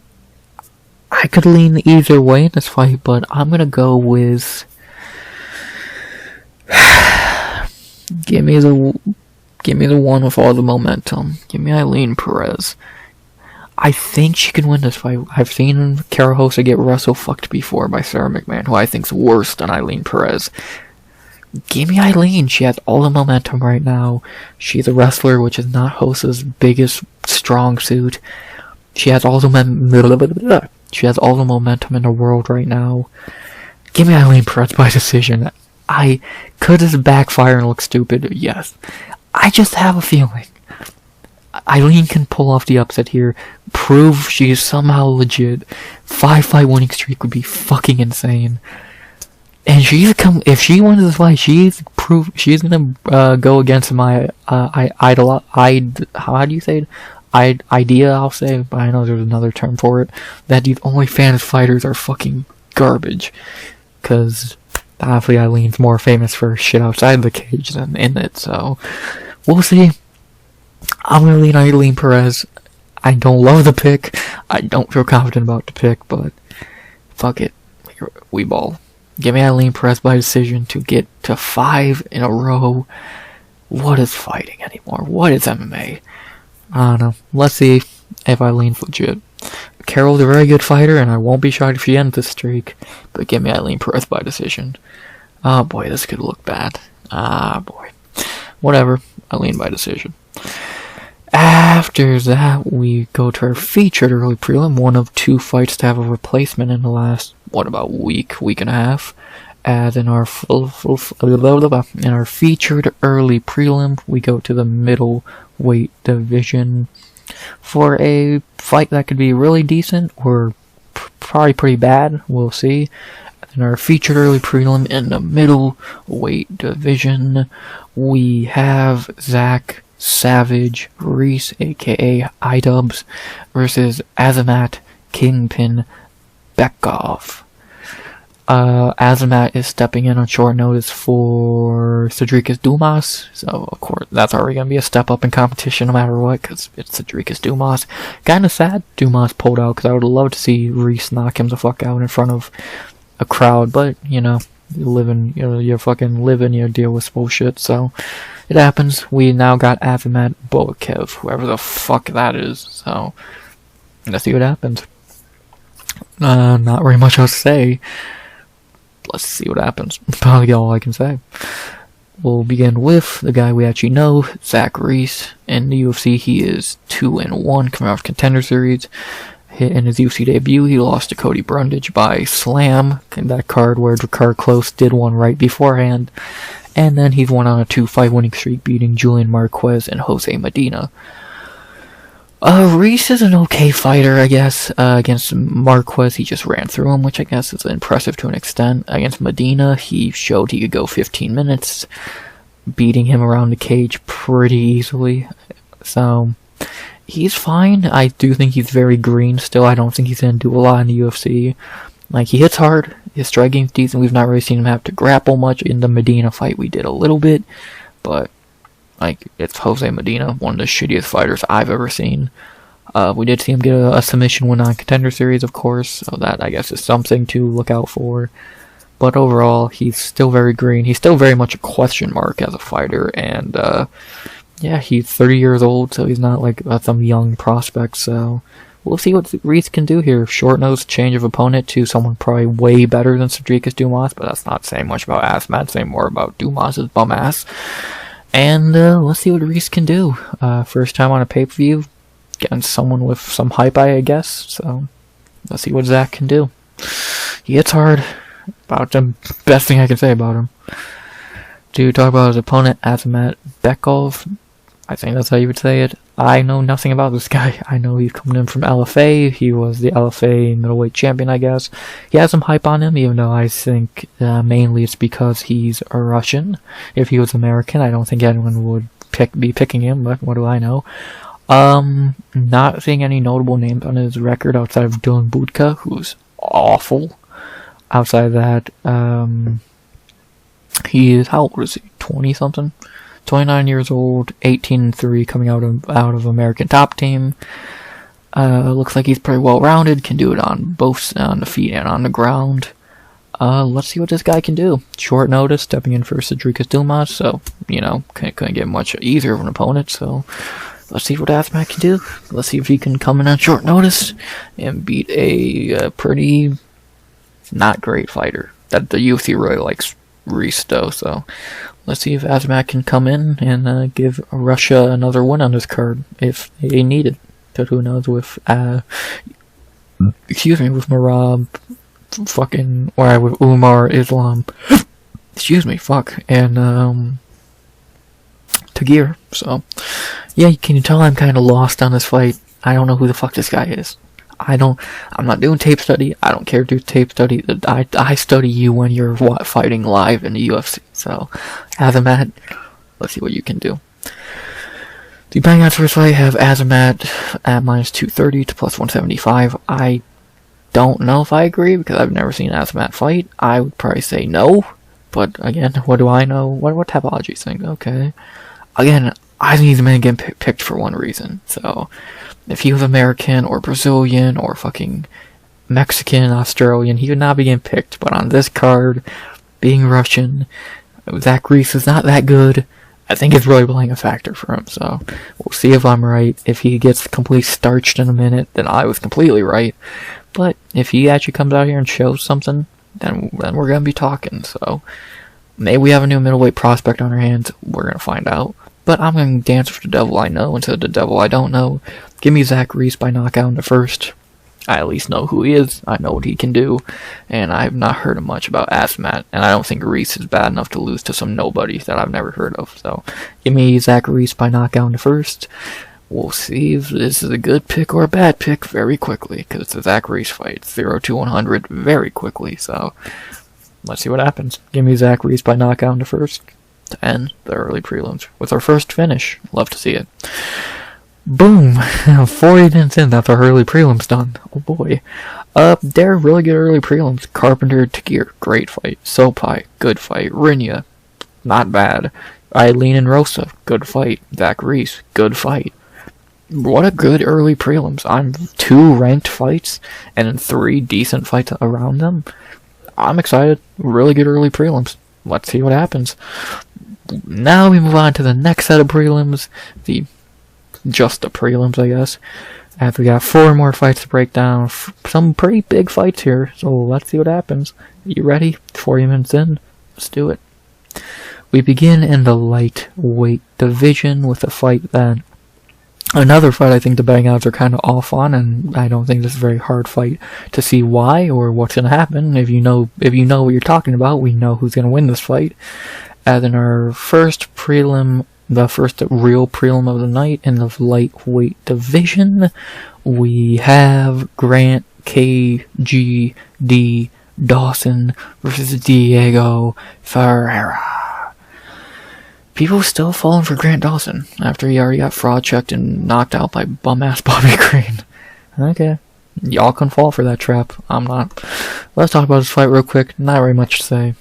could lean either way in this fight, but I'm gonna go with give me the one with all the momentum. Give me Ailín Pérez. I think she can win this fight. I've seen Carol Rosa get wrestle fucked before by Sarah McMahon, who I think's worse than Ailín Pérez. Give me Ailín. She has all the momentum right now. She's a wrestler, which is not Rosa's biggest strong suit. She has all the momentum in the world right now. Give me Ailín Pérez by decision. Could this backfire and look stupid? Yes. I just have a feeling Ailín can pull off the upset here, prove she is somehow legit. 5-fight winning streak would be fucking insane. And if she wins this fight, she's gonna go against my idol. How do you say it? Idea, I'll say, but I know there's another term for it. That these OnlyFans fighters are fucking garbage. Because obviously Aileen's more famous for shit outside the cage than in it, so we'll see. I'm gonna lean Ailín Pérez. I don't love the pick. I don't feel confident about the pick, but fuck it. We ball. Give me Ailín Pérez by decision to get to 5 in a row. What is fighting anymore? What is MMA? I don't know. Let's see if Aileen's legit. Carol's a very good fighter, and I won't be shocked if she ends this streak. But give me Ailín Pérez by decision. Oh boy, this could look bad. Ah boy. Whatever. Ailín by decision. After that, we go to our featured early prelim, one of 2 fights to have a replacement in the last, about week and a half. As in our featured early prelim, we go to the middleweight division for a fight that could be really decent or probably pretty bad. We'll see. In our featured early prelim in the middleweight division, we have Zach Savage Reese, aka iDubbbz, versus Azamat Kingpin Bekoev. Azamat is stepping in on short notice for Cedric Dumas, so of course that's already going to be a step up in competition no matter what, because it's Cedric Dumas. Kind of sad Dumas pulled out, because I would love to see Reese knock him the fuck out in front of a crowd, but you fucking live and you deal with bullshit, so it happens. We now got Azamat Bekoev, whoever the fuck that is, so let's see what happens. Not very much else to say. Let's see what happens. Probably all I can say. We'll begin with the guy we actually know, Zach Reese. In the UFC, he is 2-1, coming off Contender Series. In his UFC debut, he lost to Cody Brundage by slam, in that card where Drakkar Klose did one right beforehand. And then he's won on a 2-fight winning streak, beating Julian Marquez and Jose Medina. Reese is an okay fighter, I guess. Against Marquez, he just ran through him, which I guess is impressive to an extent. Against Medina, he showed he could go 15 minutes, beating him around the cage pretty easily. So, he's fine. I do think he's very green still. I don't think he's going to do a lot in the UFC. Like, he hits hard. His striking's decent. We've not really seen him have to grapple much. In the Medina fight, we did a little bit. But, like, it's Jose Medina, one of the shittiest fighters I've ever seen. We did see him get a submission win on Contender Series, of course. So that, I guess, is something to look out for. But overall, he's still very green. He's still very much a question mark as a fighter. And, yeah, he's 30 years old, so he's not like some young prospect, so we'll see what Reese can do here. Short notice change of opponent to someone probably way better than Cedric Dumas, but that's not saying much about Azamat, saying more about Dumas' bum ass. And let's see what Reese can do. First time on a pay-per-view, against someone with some hype, I guess, so let's see what Zach can do. He hits hard. About the best thing I can say about him. To talk about his opponent, Azamat Bekoev, I think that's how you would say it. I know nothing about this guy. I know he's coming in from LFA. He was the LFA middleweight champion, I guess. He has some hype on him, even though I think mainly it's because he's a Russian. If he was American, I don't think anyone would be picking him, but what do I know? Not seeing any notable names on his record outside of Dylan Budka, who's awful. Outside of that, he is, how old is he? 20-something? 29 years old, 18-3, coming out of American Top Team. Looks like he's pretty well-rounded, can do it on the feet and on the ground. Let's see what this guy can do. Short notice, stepping in for Cedric Dumas, so, couldn't get much easier of an opponent, so let's see what Azamat can do. Let's see if he can come in on short notice and beat a pretty not great fighter that the UFC really likes. Reese though, so let's see if Azamat can come in and give Russia another win on this card if they need it. But who knows with with Marab with Umar Islam and Tagir. So yeah, can you tell I'm kinda lost on this fight? I don't know who the fuck this guy is. I'm not doing tape study. I don't care to do tape study. I study you when you're fighting live in the UFC. So, Azamat, let's see what you can do. The betting odds for this fight have Azamat at -230 to +175. I don't know if I agree because I've never seen Azamat fight. I would probably say no. But again, what do I know? What Tapology think? Okay. Again, I think he's been getting picked for one reason. So, if he was American or Brazilian or fucking Mexican, Australian, he would not be getting picked. But on this card, being Russian, Zach Reese is not that good. I think it's really playing a factor for him. So we'll see if I'm right. If he gets completely starched in a minute, then I was completely right. But if he actually comes out here and shows something, then we're going to be talking. So maybe we have a new middleweight prospect on our hands. We're going to find out. But I'm going to dance for the devil I know instead of the devil I don't know. Give me Zach Reese by knockout in the first. I at least know who he is. I know what he can do. And I have not heard much about Azamat. And I don't think Reese is bad enough to lose to some nobody that I've never heard of. So, give me Zach Reese by knockout in the first. We'll see if this is a good pick or a bad pick very quickly. Because it's a Zach Reese fight. 0-100 very quickly. So, let's see what happens. Give me Zach Reese by knockout in the first. To end the early prelims with our first finish. Love to see it. Boom! 40 minutes in, that's our early prelims done. Oh boy. They're really good early prelims. Carpenter, Tagir, great fight. Sopaj, good fight. Rinya, not bad. Ailín and Rosa, good fight. Zach Reese, good fight. What a good early prelims. I'm 2 ranked fights, and then 3 decent fights around them. I'm excited. Really good early prelims. Let's see what happens. Now we move on to the next set of prelims. Just the prelims, I guess. And we got 4 more fights to break down. Some pretty big fights here, so let's see what happens. You ready? 40 minutes in. Let's do it. We begin in the lightweight division with a fight that... Another fight I think the betting odds are kind of off on, and I don't think this is a very hard fight to see why or what's going to happen. If you know what you're talking about, we know who's going to win this fight. As in our first prelim... The first real prelim of the night in the lightweight division, we have Grant KGD Dawson versus Diego Ferreira. People still falling for Grant Dawson after he already got fraud checked and knocked out by bum-ass Bobby Green. Okay, y'all can fall for that trap. I'm not. Let's talk about this fight real quick. Not very much to say.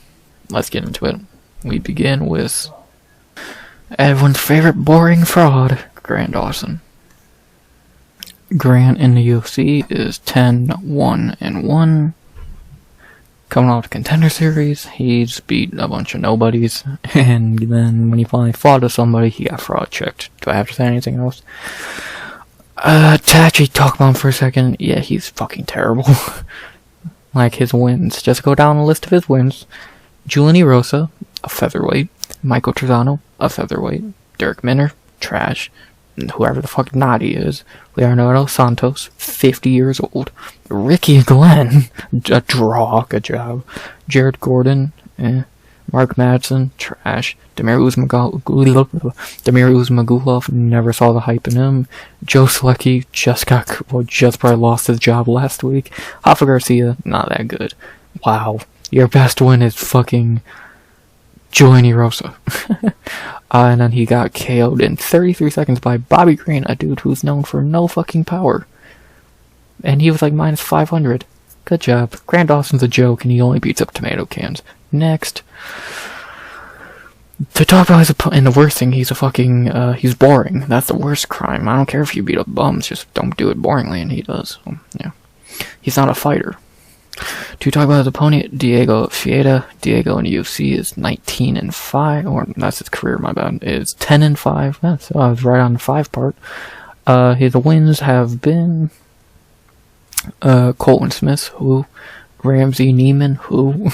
Let's get into it. We begin with... everyone's favorite boring fraud, Grant Dawson. Grant in the UFC is 10-1-1. Coming off the Contender Series, he's beat a bunch of nobodies, and then when he finally fought to somebody, he got fraud checked. Do I have to say anything else? To actually talk about him for a second, yeah, he's fucking terrible. Like his wins. Just go down the list of his wins. Julian Rosa, a featherweight. Michael Trezano, a featherweight. Derek Minner, trash. Whoever the fuck Nadi is. Leonardo Santos, 50 years old. Ricky Glenn, a draw, good job. Jared Gordon, Mark Madsen, trash. Damir Uzmagulov, never saw the hype in him. Joe Selecki, just probably lost his job last week. Rafa Garcia, not that good. Wow, your best win is fucking Julian Rosa. And then he got KO'd in 33 seconds by Bobby Green, a dude who's known for no fucking power. And he was like minus 500. Good job. Grant Dawson's a joke, and he only beats up tomato cans. Next. To talk about his opponent, and the worst thing, he's boring. That's the worst crime. I don't care if you beat up bums, just don't do it boringly, and he does. So, yeah. He's not a fighter. To talk about his opponent, Diego Fieda. Diego in the UFC is 19-5, or that's his career, my bad, is 10-5. So I was right on the 5 part. His wins have been Colton Smith, who, Ramsey Neiman, who,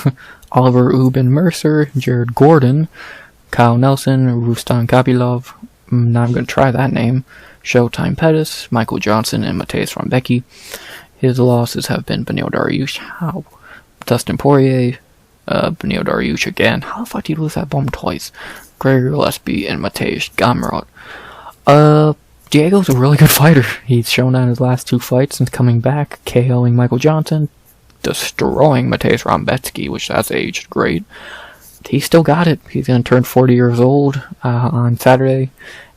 Oliver Ubin Mercer, Jared Gordon, Kyle Nelson, Rustan Kapilov, not even going to try that name, Showtime Pettis, Michael Johnson, and Mateusz Rambecki. His losses have been Beneil Dariush, Dustin Poirier, Beneil Dariush again. How the fuck did he lose that bum twice? Gregory Gillespie and Mateusz Gamrot. Diego's a really good fighter. He's shown that in his last 2 fights since coming back, KOing Michael Johnson, destroying Mateusz Rambecki, which that's aged great. He still got it. He's going to turn 40 years old on Saturday,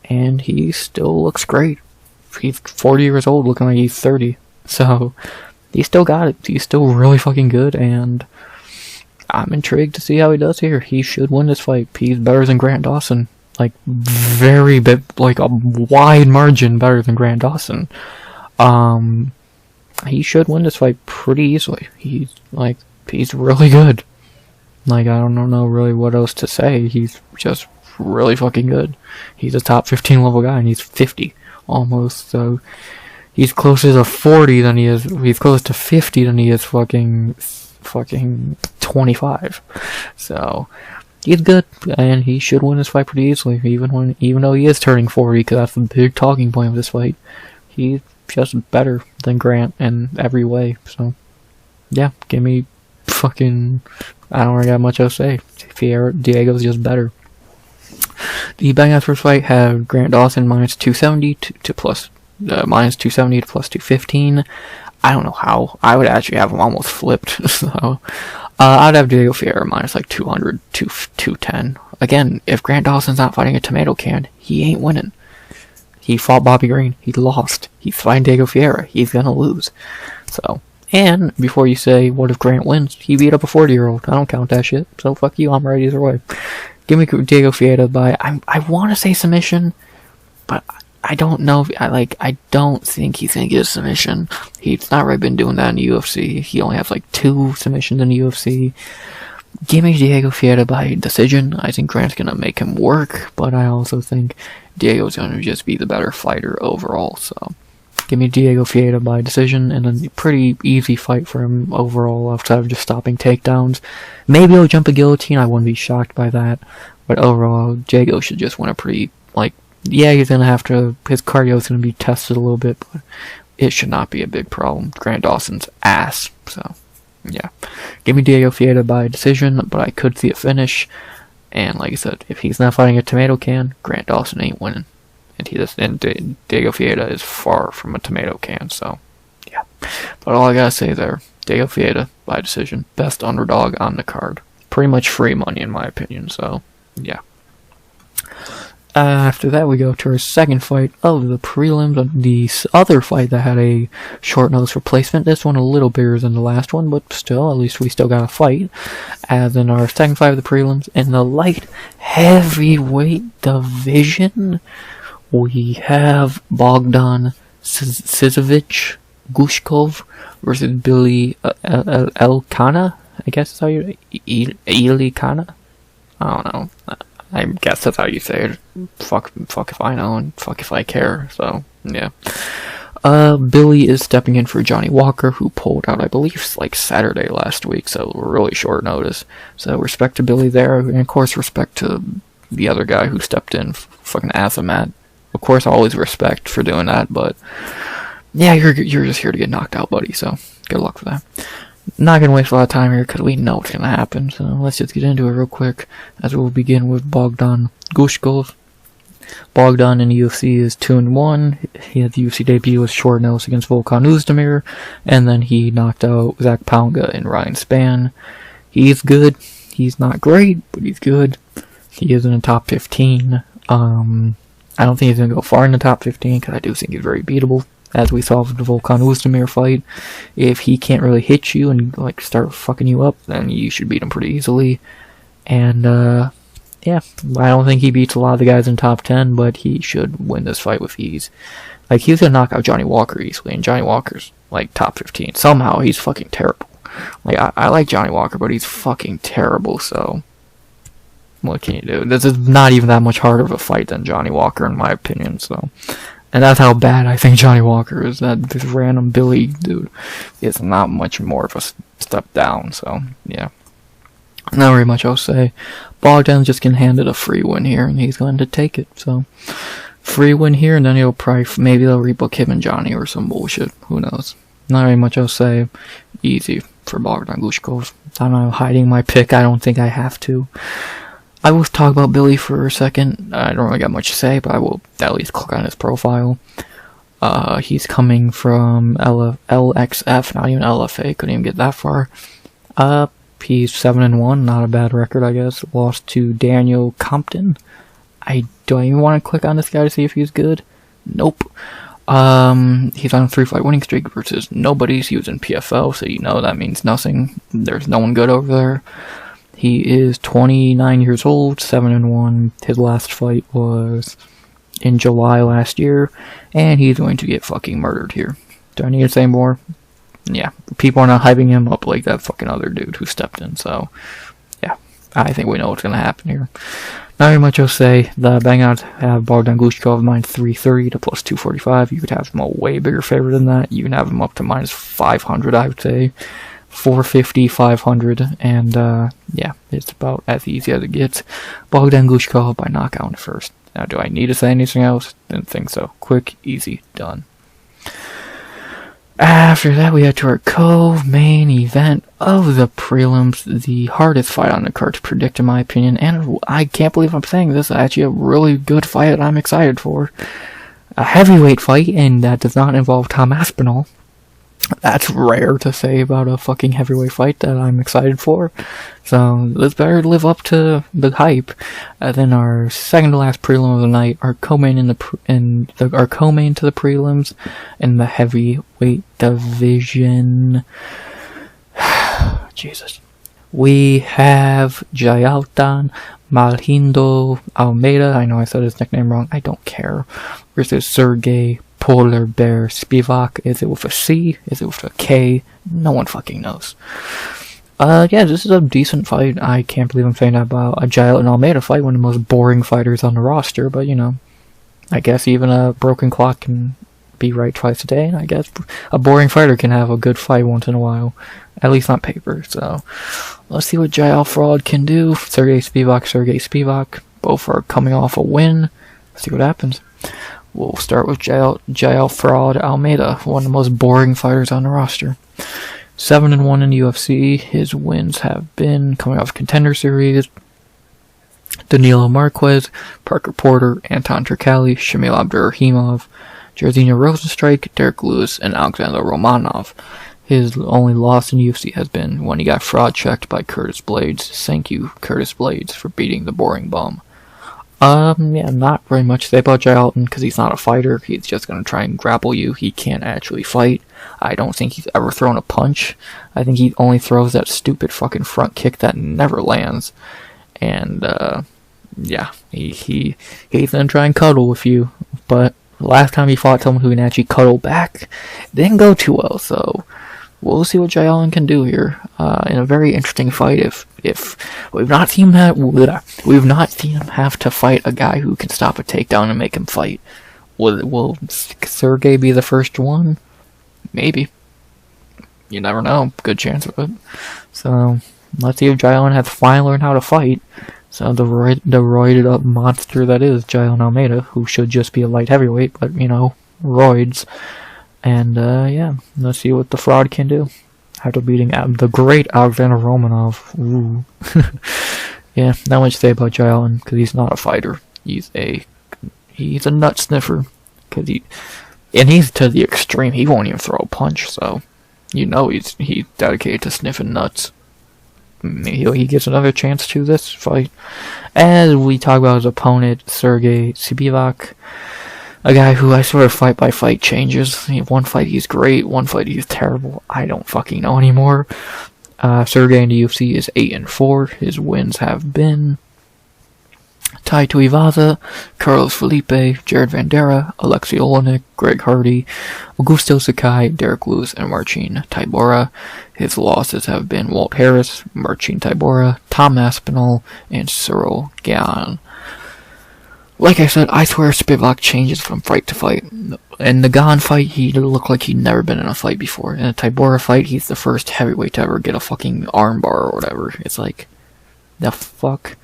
and he still looks great. He's 40 years old, looking like he's 30. So, he still got it. He's still really fucking good, and I'm intrigued to see how he does here. He should win this fight. He's better than Grant Dawson. Like, very big, like a wide margin better than Grant Dawson. He should win this fight pretty easily. He's really good. Like, I don't know really what else to say. He's just really fucking good. He's a top 15 level guy, and he's 50 almost, so he's closer to 40 than he is. He's close to 50 than he is fucking 25. So he's good, and he should win this fight pretty easily, even though he is turning 40, because that's the big talking point of this fight. He's just better than Grant in every way, so yeah, give me fucking, I don't really got much else to say. Diego's just better. The Bangouts first fight had Grant Dawson minus 270 to plus minus 270 to plus 215. I don't know how. I would actually have him almost flipped. So I'd have Diego Ferreira minus like 200 to 210. Again, if Grant Dawson's not fighting a tomato can, he ain't winning. He fought Bobby Green. He lost. He's fighting Diego Ferreira. He's gonna lose. So, and before you say, what if Grant wins? He beat up a 40-year-old. I don't count that shit. So fuck you. I'm right either way. Give me Diego Ferreira by, I want to say submission, but I don't know if, I don't think he's going to get a submission. He's not really been doing that in the UFC. He only has like 2 submissions in the UFC. Give me Diego Ferreira by decision. I think Grant's going to make him work, but I also think Diego's going to just be the better fighter overall, so give me Diego Ferreira by decision, and a pretty easy fight for him overall, outside of just stopping takedowns. Maybe he'll jump a guillotine, I wouldn't be shocked by that. But overall, Diego should just win a pretty, yeah, he's gonna have to, his cardio's gonna be tested a little bit, but it should not be a big problem. Grant Dawson's ass, so, yeah. Give me Diego Ferreira by decision, but I could see a finish. And like I said, if he's not fighting a tomato can, Grant Dawson ain't winning. And Diego Ferreira is far from a tomato can, so yeah. But all I gotta say there, Diego Ferreira by decision, best underdog on the card. Pretty much free money in my opinion, so yeah. After that, we go to our second fight of the prelims, the other fight that had a short notice replacement. This one a little bigger than the last one, but still, at least we still got a fight. As in our second fight of the prelims, in the light heavyweight division, we have Bogdan Sizovic Guskov versus Billy Elekana. I guess that's how you... Ailín? I don't know. I guess that's how you say it. Fuck if I know, and fuck if I care, so, yeah. Billy is stepping in for Johnny Walker, who pulled out, I believe, like Saturday last week, so really short notice. So, respect to Billy there, and of course, respect to the other guy who stepped in, fucking Azamat. Of course, always respect for doing that, but yeah, you're just here to get knocked out, buddy, so good luck for that. Not gonna waste a lot of time here, because we know what's gonna happen, so let's just get into it real quick, as we'll begin with Bogdan Guskov. Bogdan in the UFC is 2-1. He had the UFC debut with short notice against Volkan Oezdemir, and then he knocked out Zach Pounga and Ryan Spann. He's good. He's not great, but he's good. He is in the top 15. I don't think he's going to go far in the top 15, because I do think he's very beatable, as we saw with the Volkan Oezdemir fight. If he can't really hit you and start fucking you up, then you should beat him pretty easily. And yeah, I don't think he beats a lot of the guys in top 10, but he should win this fight with ease. He's going to knock out Johnny Walker easily, and Johnny Walker's top 15. Somehow he's fucking terrible. I like Johnny Walker, but he's fucking terrible, so what can you do? This is not even that much harder of a fight than Johnny Walker, in my opinion, so. And that's how bad I think Johnny Walker is. That this random Billy dude is not much more of a step down, so, yeah. Not very much else to say. Bogdan's just getting handed a free win here, and he's going to take it, so. Free win here, and then he'll probably, maybe they'll rebook him and Johnny or some bullshit. Who knows? Not very much else to say. Easy for Bogdan Guskov. I'm not hiding my pick. I don't think I have to. I will talk about Billy for a second. I don't really got much to say, but I will at least click on his profile. He's coming from LXF, not even LFA, couldn't even get that far. He's 7-1, not a bad record, I guess. Lost to Daniel Compton. I don't even want to click on this guy to see if he's good. Nope. He's on a 3-fight winning streak versus nobody's. He was in PFL, so you know that means nothing. There's no one good over there. He is 29 years old, 7-1. His last fight was in July last year, and he's going to get fucking murdered here. Do I need to say more? Yeah, people are not hyping him up like that fucking other dude who stepped in, so yeah, I think we know what's going to happen here. Not very much else to say. The Bangouts have Bogdan Guskov minus 330 to plus 245. You could have him a way bigger favorite than that. You can have him up to minus 500, I would say. 450, 500, and yeah, it's about as easy as it gets. Bogdan Guskov by knockout in the first. Now, do I need to say anything else? Didn't think so. Quick, easy, done. After that, we had to our co-main event of the prelims, the hardest fight on the card to predict, in my opinion, and I can't believe I'm saying this, actually a really good fight that I'm excited for. A heavyweight fight, and that does not involve Tom Aspinall. That's rare to say about a fucking heavyweight fight that I'm excited for. So, this better live up to the hype. Then our second to last prelim of the night, our co-main our co-main to the prelims in the heavyweight division. Jesus. We have Jailton Malhindo Almeida. I know I said his nickname wrong. I don't care. Versus Serghei Polar Bear Spivac. Is it with a C? Is it with a K? No one fucking knows. Yeah, this is a decent fight. I can't believe I'm saying that about a Jailton Almeida fight, one of the most boring fighters on the roster, but you know, I guess even a broken clock can be right twice a day, and I guess a boring fighter can have a good fight once in a while, at least on paper. So, let's see what Gafurov can do. Serghei Spivac, both are coming off a win. Let's see what happens. We'll start with Gafurov Almeida, one of the most boring fighters on the roster. 7-1 in the UFC. His wins have been coming off Contender Series: Danilo Marquez, Parker Porter, Anton Turcali, Shamil Abdurrahimov, Jairzinho Rosenstrike, Derek Lewis, and Alexander Romanov. His only loss in UFC has been when he got fraud checked by Curtis Blades. Thank you, Curtis Blades, for beating the boring bum. Yeah, not very much to say about Jailton, because he's not a fighter. He's just going to try and grapple you. He can't actually fight. I don't think he's ever thrown a punch. I think he only throws that stupid fucking front kick that never lands. And, yeah, he's going to try and cuddle with you. But last time he fought someone who can actually cuddle back, it didn't go too well, so we'll see what Jailton can do here in a very interesting fight. If we've not seen him have to fight a guy who can stop a takedown and make him fight. Will Serghei be the first one? Maybe. You never know. Good chance of it. So let's see if Jailton has finally learned how to fight. So the roided up monster that is Jailton Almeida, who should just be a light heavyweight, but you know, roids. And, yeah, let's see what the fraud can do. After beating the great Alexander Romanov. Ooh. Yeah, not much to say about Jailton, because he's not a fighter. He's a nut sniffer. And he's to the extreme. He won't even throw a punch, so you know he's dedicated to sniffing nuts. He gets another chance to this fight. As we talk about his opponent, Serghei Spivac. A guy who I sort of fight by fight changes. One fight he's great, one fight he's terrible. I don't fucking know anymore. Serghei in the UFC is 8-4. His wins have been Tai Tuivasa, Carlos Felipe, Jared Vanderaa, Alexei Olenek, Greg Hardy, Augusto Sakai, Derek Lewis, and Marcin Tybura. His losses have been Walt Harris, Marcin Tybura, Tom Aspinall, and Tsarukyan. Like I said, I swear Spivac changes from fight to fight. In the Gon fight, he looked like he'd never been in a fight before. In a Tybura fight, he's the first heavyweight to ever get a fucking armbar or whatever. It's like, the fuck?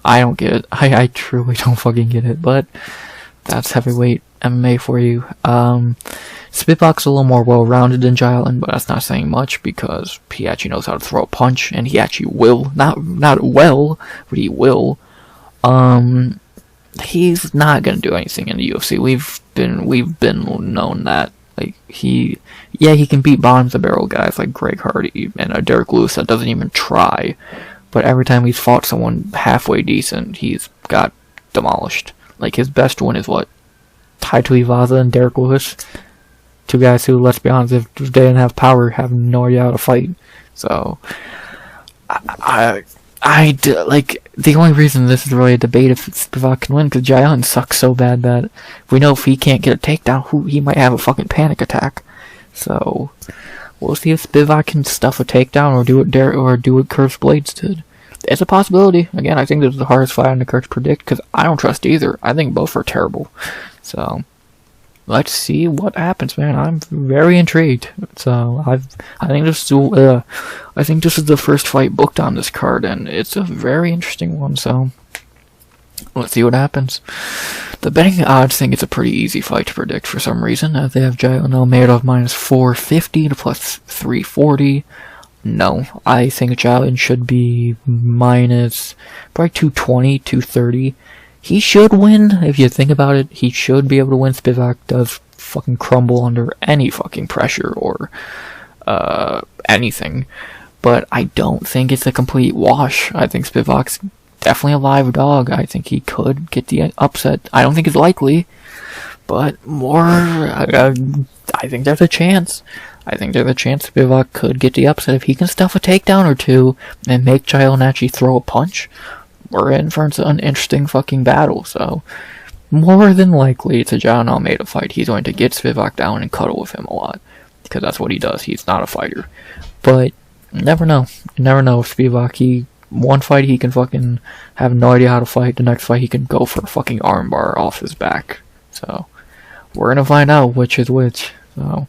I don't get it. I truly don't fucking get it, but that's heavyweight MMA for you. Spivac's a little more well-rounded than Jailton, but that's not saying much because he actually knows how to throw a punch, and he actually will. Not well, but he will. He's not gonna do anything in the UFC. We've been known that. Like, he can beat bottoms of barrel guys like Greg Hardy and Derek Lewis that doesn't even try. But every time he's fought someone halfway decent, he's got demolished. Like, his best one is what? Tai Tuivasa and Derek Lewis. Two guys who, let's be honest, if they didn't have power, have no idea how to fight. So, like, the only reason this is really a debate if Spivac can win, because Jailton sucks so bad that we know if he can't get a takedown, he might have a fucking panic attack. So, we'll see if Spivac can stuff a takedown or do what Curtis Blades did. It's a possibility. Again, I think this is the hardest fight on the card to predict, because I don't trust either. I think both are terrible. So, let's see what happens, man. I'm very intrigued. So I think this is the first fight booked on this card, and it's a very interesting one. So let's see what happens. The betting odds think it's a pretty easy fight to predict for some reason. They have Jailton Almeida minus 450 to plus 340. No, I think Jailton should be minus probably 220, 230. He should win, if you think about it. He should be able to win. Spivac does fucking crumble under any fucking pressure or anything. But I don't think it's a complete wash. I think Spivac's definitely a live dog. I think he could get the upset. I don't think it's likely, but I think there's a chance. I think there's a chance Spivac could get the upset if he can stuff a takedown or two and make Jailton actually throw a punch. We're in for an interesting fucking battle, so more than likely it's a Jailton Almeida fight. He's going to get Spivac down and cuddle with him a lot, because that's what he does. He's not a fighter. But you never know. You never know with Spivac. One fight he can fucking have no idea how to fight. The next fight he can go for a fucking armbar off his back. So we're gonna find out which is which. So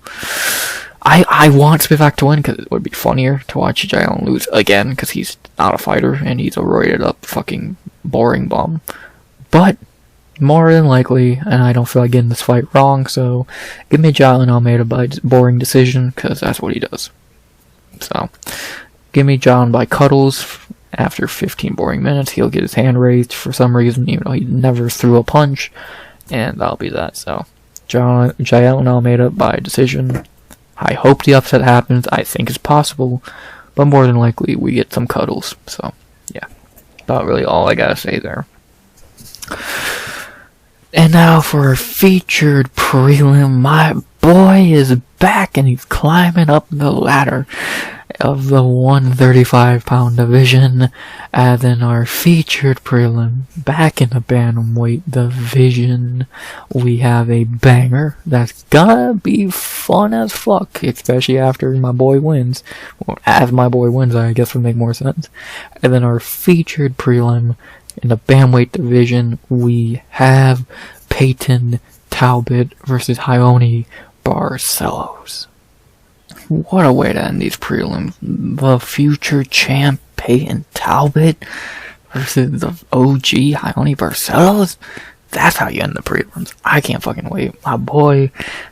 I want Spivac to win because it would be funnier to watch Jailton lose again because he's not a fighter and he's a roided up fucking boring bum. But more than likely, and I don't feel like getting this fight wrong, so give me Jailton Almeida by boring decision because that's what he does. So give me Jailton by cuddles. After 15 boring minutes, he'll get his hand raised for some reason, even though he never threw a punch, and that'll be that. So Jailton Almeida by decision. I hope the upset happens. I think it's possible, but more than likely we get some cuddles. So, yeah, about really all I gotta say there. And now for our featured prelim. My boy is back and he's climbing up the ladder of the 135-pound division. And then our featured prelim, back in the bantamweight division, we have a banger that's gonna be fun as fuck, especially after my boy wins. Well, as my boy wins, I guess would make more sense. And then our featured prelim in the bantamweight division, we have Payton Talbot versus Ioni Barcelos. What a way to end these prelims. The future champ Payton Talbot versus the OG Ioni Barcelos. That's how you end the prelims. I can't fucking wait. My boy,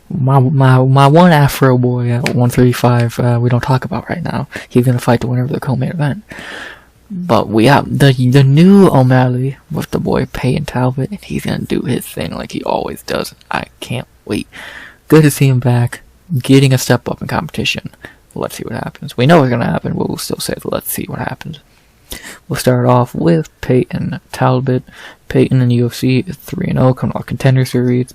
my one Afro boy at 135, we don't talk about right now. He's gonna fight the winner of the co-main event. But we have the new O'Malley with the boy Payton Talbot, and he's gonna do his thing like he always does. I can't wait. Good to see him back, getting a step up in competition. Let's see what happens. We know what's gonna happen, but we'll still say let's see what happens. We'll start off with Payton Talbot. Payton in the UFC is 3-0, coming off Contender Series,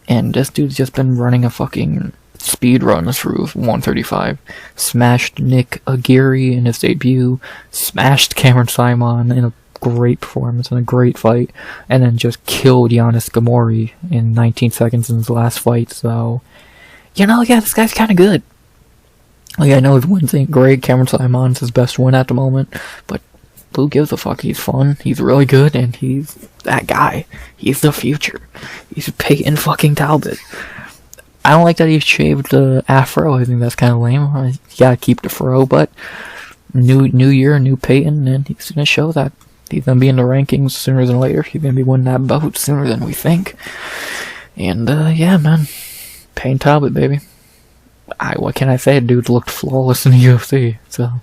and this dude's just been running a fucking speed run through 135. Smashed Nick Aguirre in his debut, smashed Cameron Simon in a great performance and a great fight, and then just killed Giannis Gamori in 19 seconds in his last fight. So, yeah, this guy's kind of good. Like, I know his wins ain't great. Cameron Simon's his best win at the moment, but who gives a fuck? He's fun, he's really good, and he's that guy. He's the future. He's Payton fucking Talbot. I don't like that he shaved the afro. I think that's kind of lame. You gotta keep the fro, but new year, new Payton, and he's gonna show that. He's gonna be in the rankings sooner than later. He's gonna be winning that bout sooner than we think. And, yeah, man. Payton Talbot, baby. What can I say? Dude looked flawless in the UFC. So,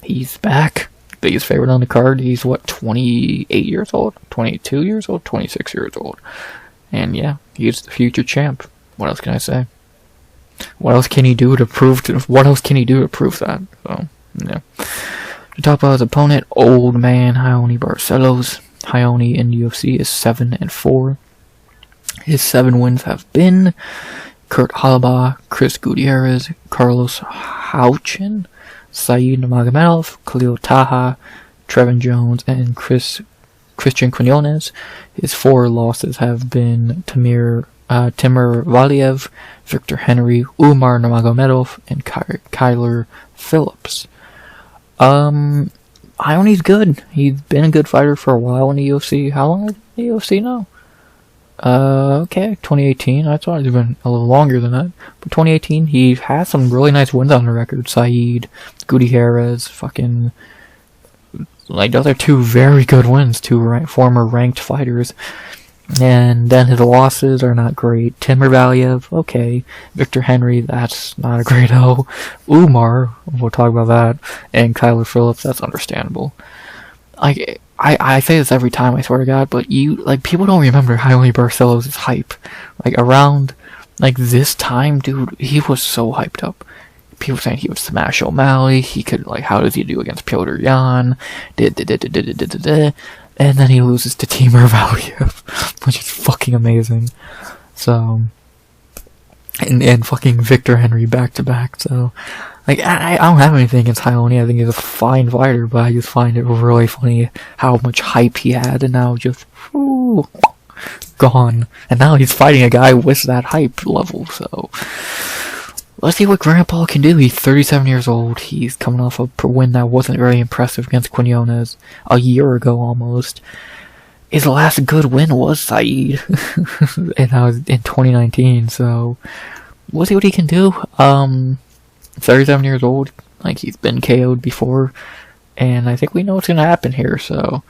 he's back. Biggest favorite on the card. He's, 28 years old? 22 years old? 26 years old. And, yeah, he's the future champ. What else can I say? What else can he do to prove that? So, yeah. To talk about his opponent, old man Ioni Barcelos. Ioni in UFC is 7-4. His 7 wins have been Kurt Halaba, Chris Gutierrez, Carlos Houchin, Saeed Nurmagomedov, Khalil Taha, Trevin Jones, and Christian Quinones. His 4 losses have been Timur Valiev, Victor Henry, Umar Nurmagomedov, and Kyler Phillips. Ioni's good. He's been a good fighter for a while in the UFC. How long is he in the UFC now? Okay, 2018. I thought it'd been a little longer than that. But 2018, he has some really nice wins on the record. Saeed, Gutierrez, fucking... Like, those are two very good wins, two former ranked fighters. And then his losses are not great. Timur Valiev, okay. Victor Henry, that's not a great O. Umar, we'll talk about that. And Kyler Phillips, that's understandable. I say this every time, I swear to God, but people don't remember Jaime Barcelos' hype. Like, around, this time, dude, he was so hyped up. People saying he would smash O'Malley, he could, how does he do against Piotr Jan, and then he loses to Timur Valiev, which is fucking amazing. So, and fucking Victor Henry back-to-back, so... I don't have anything against Jailton. I think he's a fine fighter, but I just find it really funny how much hype he had, and now just, gone. And now he's fighting a guy with that hype level, so... Let's see what Grandpa can do. He's 37 years old. He's coming off a win that wasn't very impressive against Quinones a year ago, almost. His last good win was Saeed, and that was in 2019, so... We'll see what he can do. 37 years old, he's been KO'd before, and I think we know what's gonna happen here, so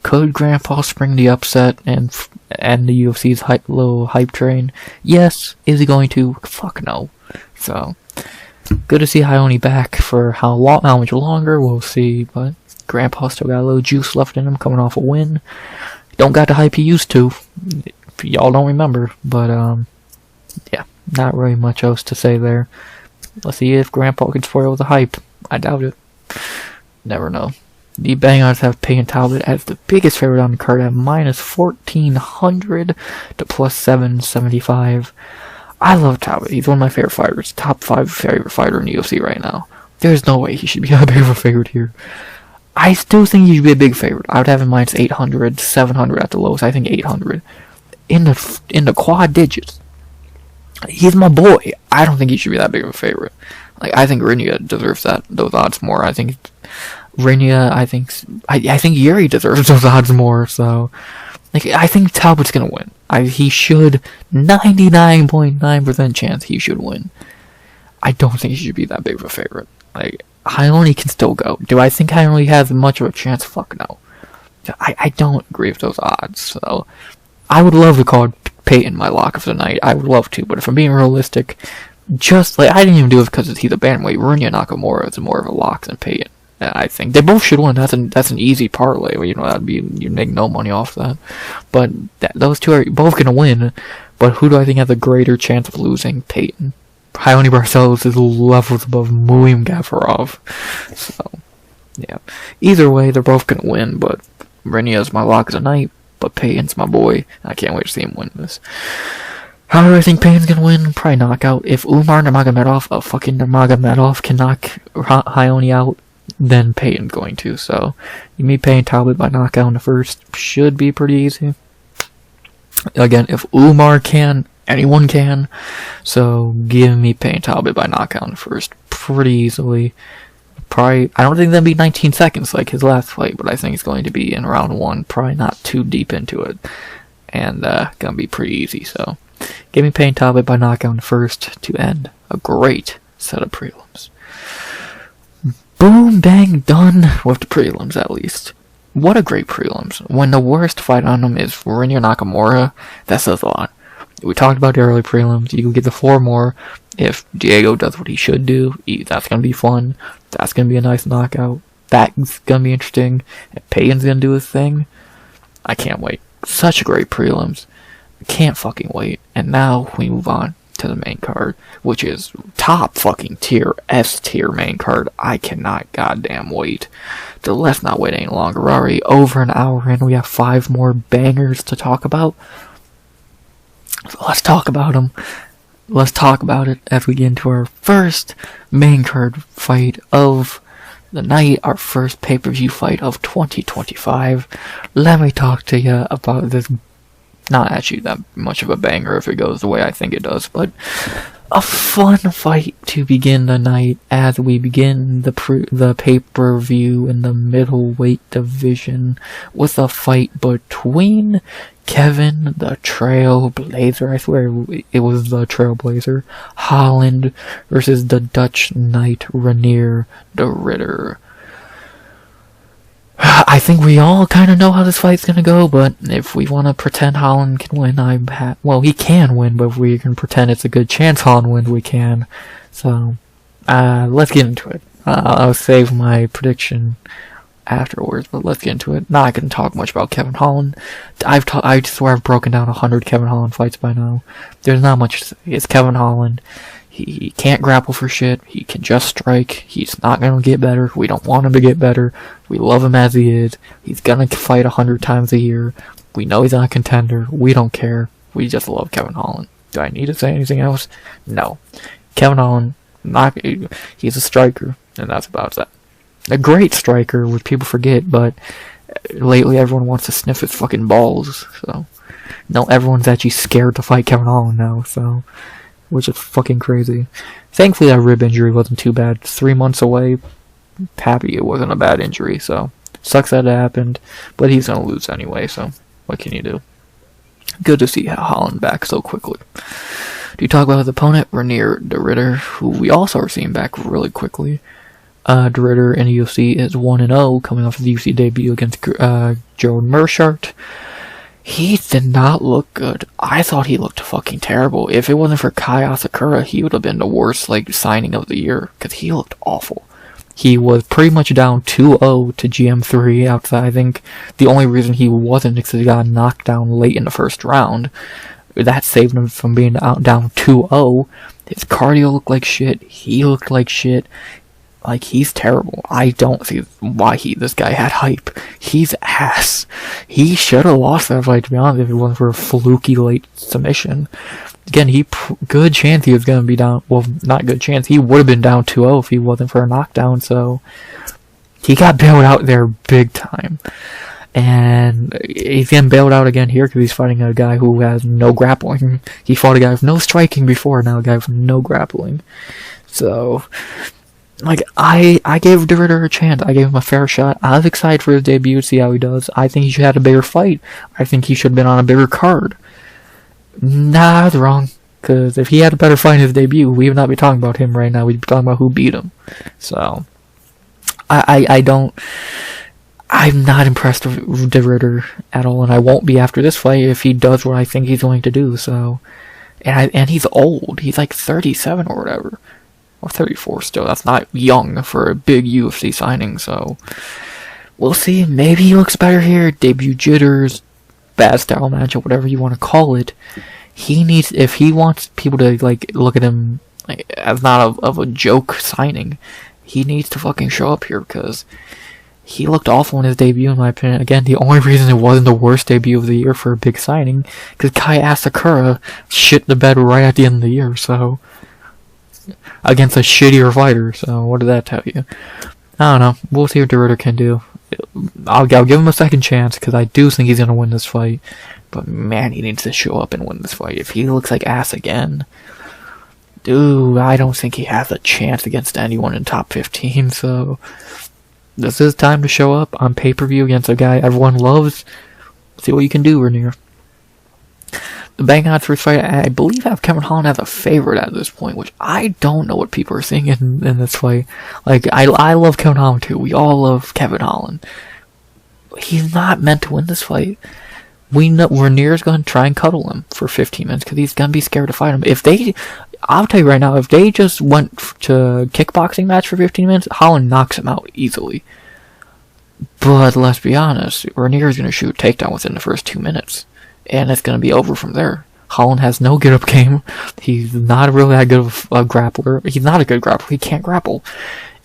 could Grandpa spring the upset and the UFC's little hype train? Yes. Is he going to? Fuck no. So, good to see Jailton back for how much longer, we'll see, but Grandpa still got a little juice left in him coming off a win. Don't got the hype he used to, if y'all don't remember, but yeah, not really much else to say there. Let's see if Grandpa can spoil the hype. I doubt it. Never know. The Bangers have Payton Talbot as the biggest favorite on the card at minus 1,400 to plus 775. I love Talbot. He's one of my favorite fighters. Top 5 favorite fighter in the UFC right now. There's no way he should be that big of a favorite here. I still think he should be a big favorite. I would have him minus 800, 700 at the lowest. I think 800. In the quad digits. He's my boy. I don't think he should be that big of a favorite. I think Rinya deserves those odds more. I think Rinya, I think Yuri deserves those odds more, so... I think Talbot's gonna win. He should, 99.9% chance he should win. I don't think he should be that big of a favorite. Jailton can still go. Do I think Jailton has much of a chance? Fuck no. I don't agree with those odds, so... I would love to call Payton my lock of the night. I would love to, but if I'm being realistic, I didn't even do it because he's a bantamweight. Rinya Nakamura is more of a lock than Payton. I think they both should win. That's an easy parlay. That'd be, you make no money off that. But those two are both gonna win. But who do I think has a greater chance of losing? Payton. Jailton Barcelos is levels above Muin Gafurov. So yeah. Either way, they're both gonna win. But Rinya is my lock of the night. But Payton's my boy. I can't wait to see him win this. How do I think Payton's gonna win? Probably knockout. If Nurmagomedov, fucking Nurmagomedov, can knock Jailton out, then Payton's going to. So, you meet Payton Talbot by knockout in the first. Should be pretty easy. Again, if Umar can, anyone can. So, give me Payton Talbot by knockout in the first pretty easily. Probably, I don't think that'd be 19 seconds like his last fight, but I think it's going to be in round 1. Probably not too deep into it. And, gonna be pretty easy, so. Give me Payton Talbot by knockout in the first to end a great set of prelims. Boom, bang, done with the prelims, at least. What a great prelims. When the worst fight on them is Rinya Nakamura, that says a lot. We talked about the early prelims. You can get the 4 more. If Diego does what he should do, that's going to be fun. That's going to be a nice knockout. That's going to be interesting. If Payton's going to do his thing, I can't wait. Such a great prelims. Can't fucking wait. And now we move on to the main card, which is top fucking tier, S tier main card. I cannot goddamn wait. So let's not wait any longer. We're already over an hour in. We have 5 more bangers to talk about. So let's talk about them. Let's talk about it as we get into our first main card fight of the night, our first pay-per-view fight of 2025. Let me talk to you about this. Not actually that much of a banger if it goes the way I think it does, but a fun fight to begin the night as we begin the pay-per-view in the middleweight division with a fight between Kevin the Trailblazer, I swear it was the Trailblazer, Holland versus the Dutch Knight Reinier de Ridder. I think we all kind of know how this fight's gonna go, but if we want to pretend Holland can win, well, he can win, but if we can pretend it's a good chance Holland wins, we can. So, let's get into it. I'll save my prediction afterwards, but let's get into it. Not gonna talk much about Kevin Holland. I swear I've broken down 100 Kevin Holland fights by now. There's not much to say. It's Kevin Holland. He can't grapple for shit. He can just strike. He's not going to get better. We don't want him to get better. We love him as he is. He's going to fight 100 times a year. We know he's not a contender. We don't care. We just love Kevin Holland. Do I need to say anything else? No. Kevin Holland, he's a striker, and that's about that. A great striker, which people forget, but lately everyone wants to sniff his fucking balls. So, no, everyone's actually scared to fight Kevin Holland now, so... which is fucking crazy. Thankfully that rib injury wasn't too bad. 3 months away. Happy it wasn't a bad injury, so sucks that it happened. But he's gonna lose anyway, so what can you do? Good to see Holland back so quickly. Do you talk about his opponent, Reinier de Ridder, who we also are seeing back really quickly. De Ridder in the UFC is 1-0, coming off his UFC debut against Jordan Mershart. He did not look good. I thought he looked fucking terrible. If it wasn't for Kai Asakura, he would have been the worst signing of the year, because he looked awful. He was pretty much down 2-0 to GM3 outside. I think the only reason he wasn't is because he got knocked down late in the first round. That saved him from being down 2-0. His cardio looked like shit. He looked like shit. Like, he's terrible. I don't see why this guy had hype. He's ass. He should have lost that fight, to be honest, if it wasn't for a fluky late submission. Again, good chance he was going to be down, well, not good chance, he would have been down 2-0 if he wasn't for a knockdown, so he got bailed out there big time. And he's getting bailed out again here because he's fighting a guy who has no grappling. He fought a guy with no striking before, now a guy with no grappling. So... like, I gave de Ridder a chance. I gave him a fair shot. I was excited for his debut to see how he does. I think he should have had a bigger fight. I think he should have been on a bigger card. Nah, I was wrong. Because if he had a better fight in his debut, we would not be talking about him right now. We'd be talking about who beat him. So, I'm not impressed with de Ridder at all, and I won't be after this fight if he does what I think he's going to do, so... And he's old. He's like 37 or whatever. Or 34 still. That's not young for a big UFC signing, so... we'll see. Maybe he looks better here. Debut jitters, bad style matchup, whatever you want to call it. He needs... if he wants people to, look at him as not of a joke signing, he needs to fucking show up here, because he looked awful in his debut, in my opinion. Again, the only reason it wasn't the worst debut of the year for a big signing, because Kai Asakura shit the bed right at the end of the year, so... against a shittier fighter, so what did that tell you? I don't know. We'll see what de Ridder can do. I'll give him a second chance, because I do think he's going to win this fight. But man, he needs to show up and win this fight. If he looks like ass again, dude, I don't think he has a chance against anyone in top 15, so... this is time to show up on pay-per-view against a guy everyone loves. See what you can do, Reinier. The bang odds for this fight, I believe I have Kevin Holland as a favorite at this point, which I don't know what people are seeing in this fight. I love Kevin Holland too. We all love Kevin Holland. He's not meant to win this fight. We know Reinier going to try and cuddle him for 15 minutes because he's going to be scared to fight him. I'll tell you right now, if they just went to kickboxing match for 15 minutes, Holland knocks him out easily. But let's be honest, Reinier is going to shoot a takedown within the first 2 minutes. And it's going to be over from there. Holland has no get-up game. He's not really that good of a grappler. He's not a good grappler. He can't grapple.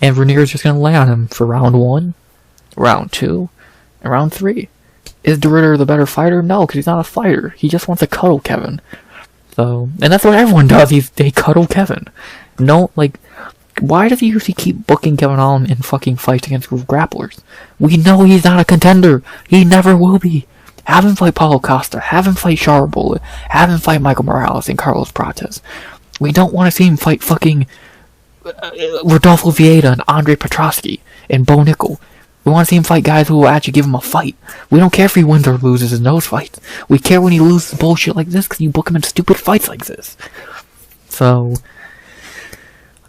And Reinier is just going to lay on him for round 1, round 2, and round 3. Is de Ridder the better fighter? No, because he's not a fighter. He just wants to cuddle Kevin. So, and that's what everyone does. They cuddle Kevin. No, why does the UFC keep booking Kevin Holland in fucking fights against grapplers? We know he's not a contender. He never will be. Have him fight Paulo Costa. Have him fight Charbol. Have him fight Michael Morales and Carlos Prates. We don't want to see him fight fucking Rodolfo Vieira and Andre Petrosky and Bo Nickel. We want to see him fight guys who will actually give him a fight. We don't care if he wins or loses in those fights. We care when he loses bullshit like this because you book him in stupid fights like this. So,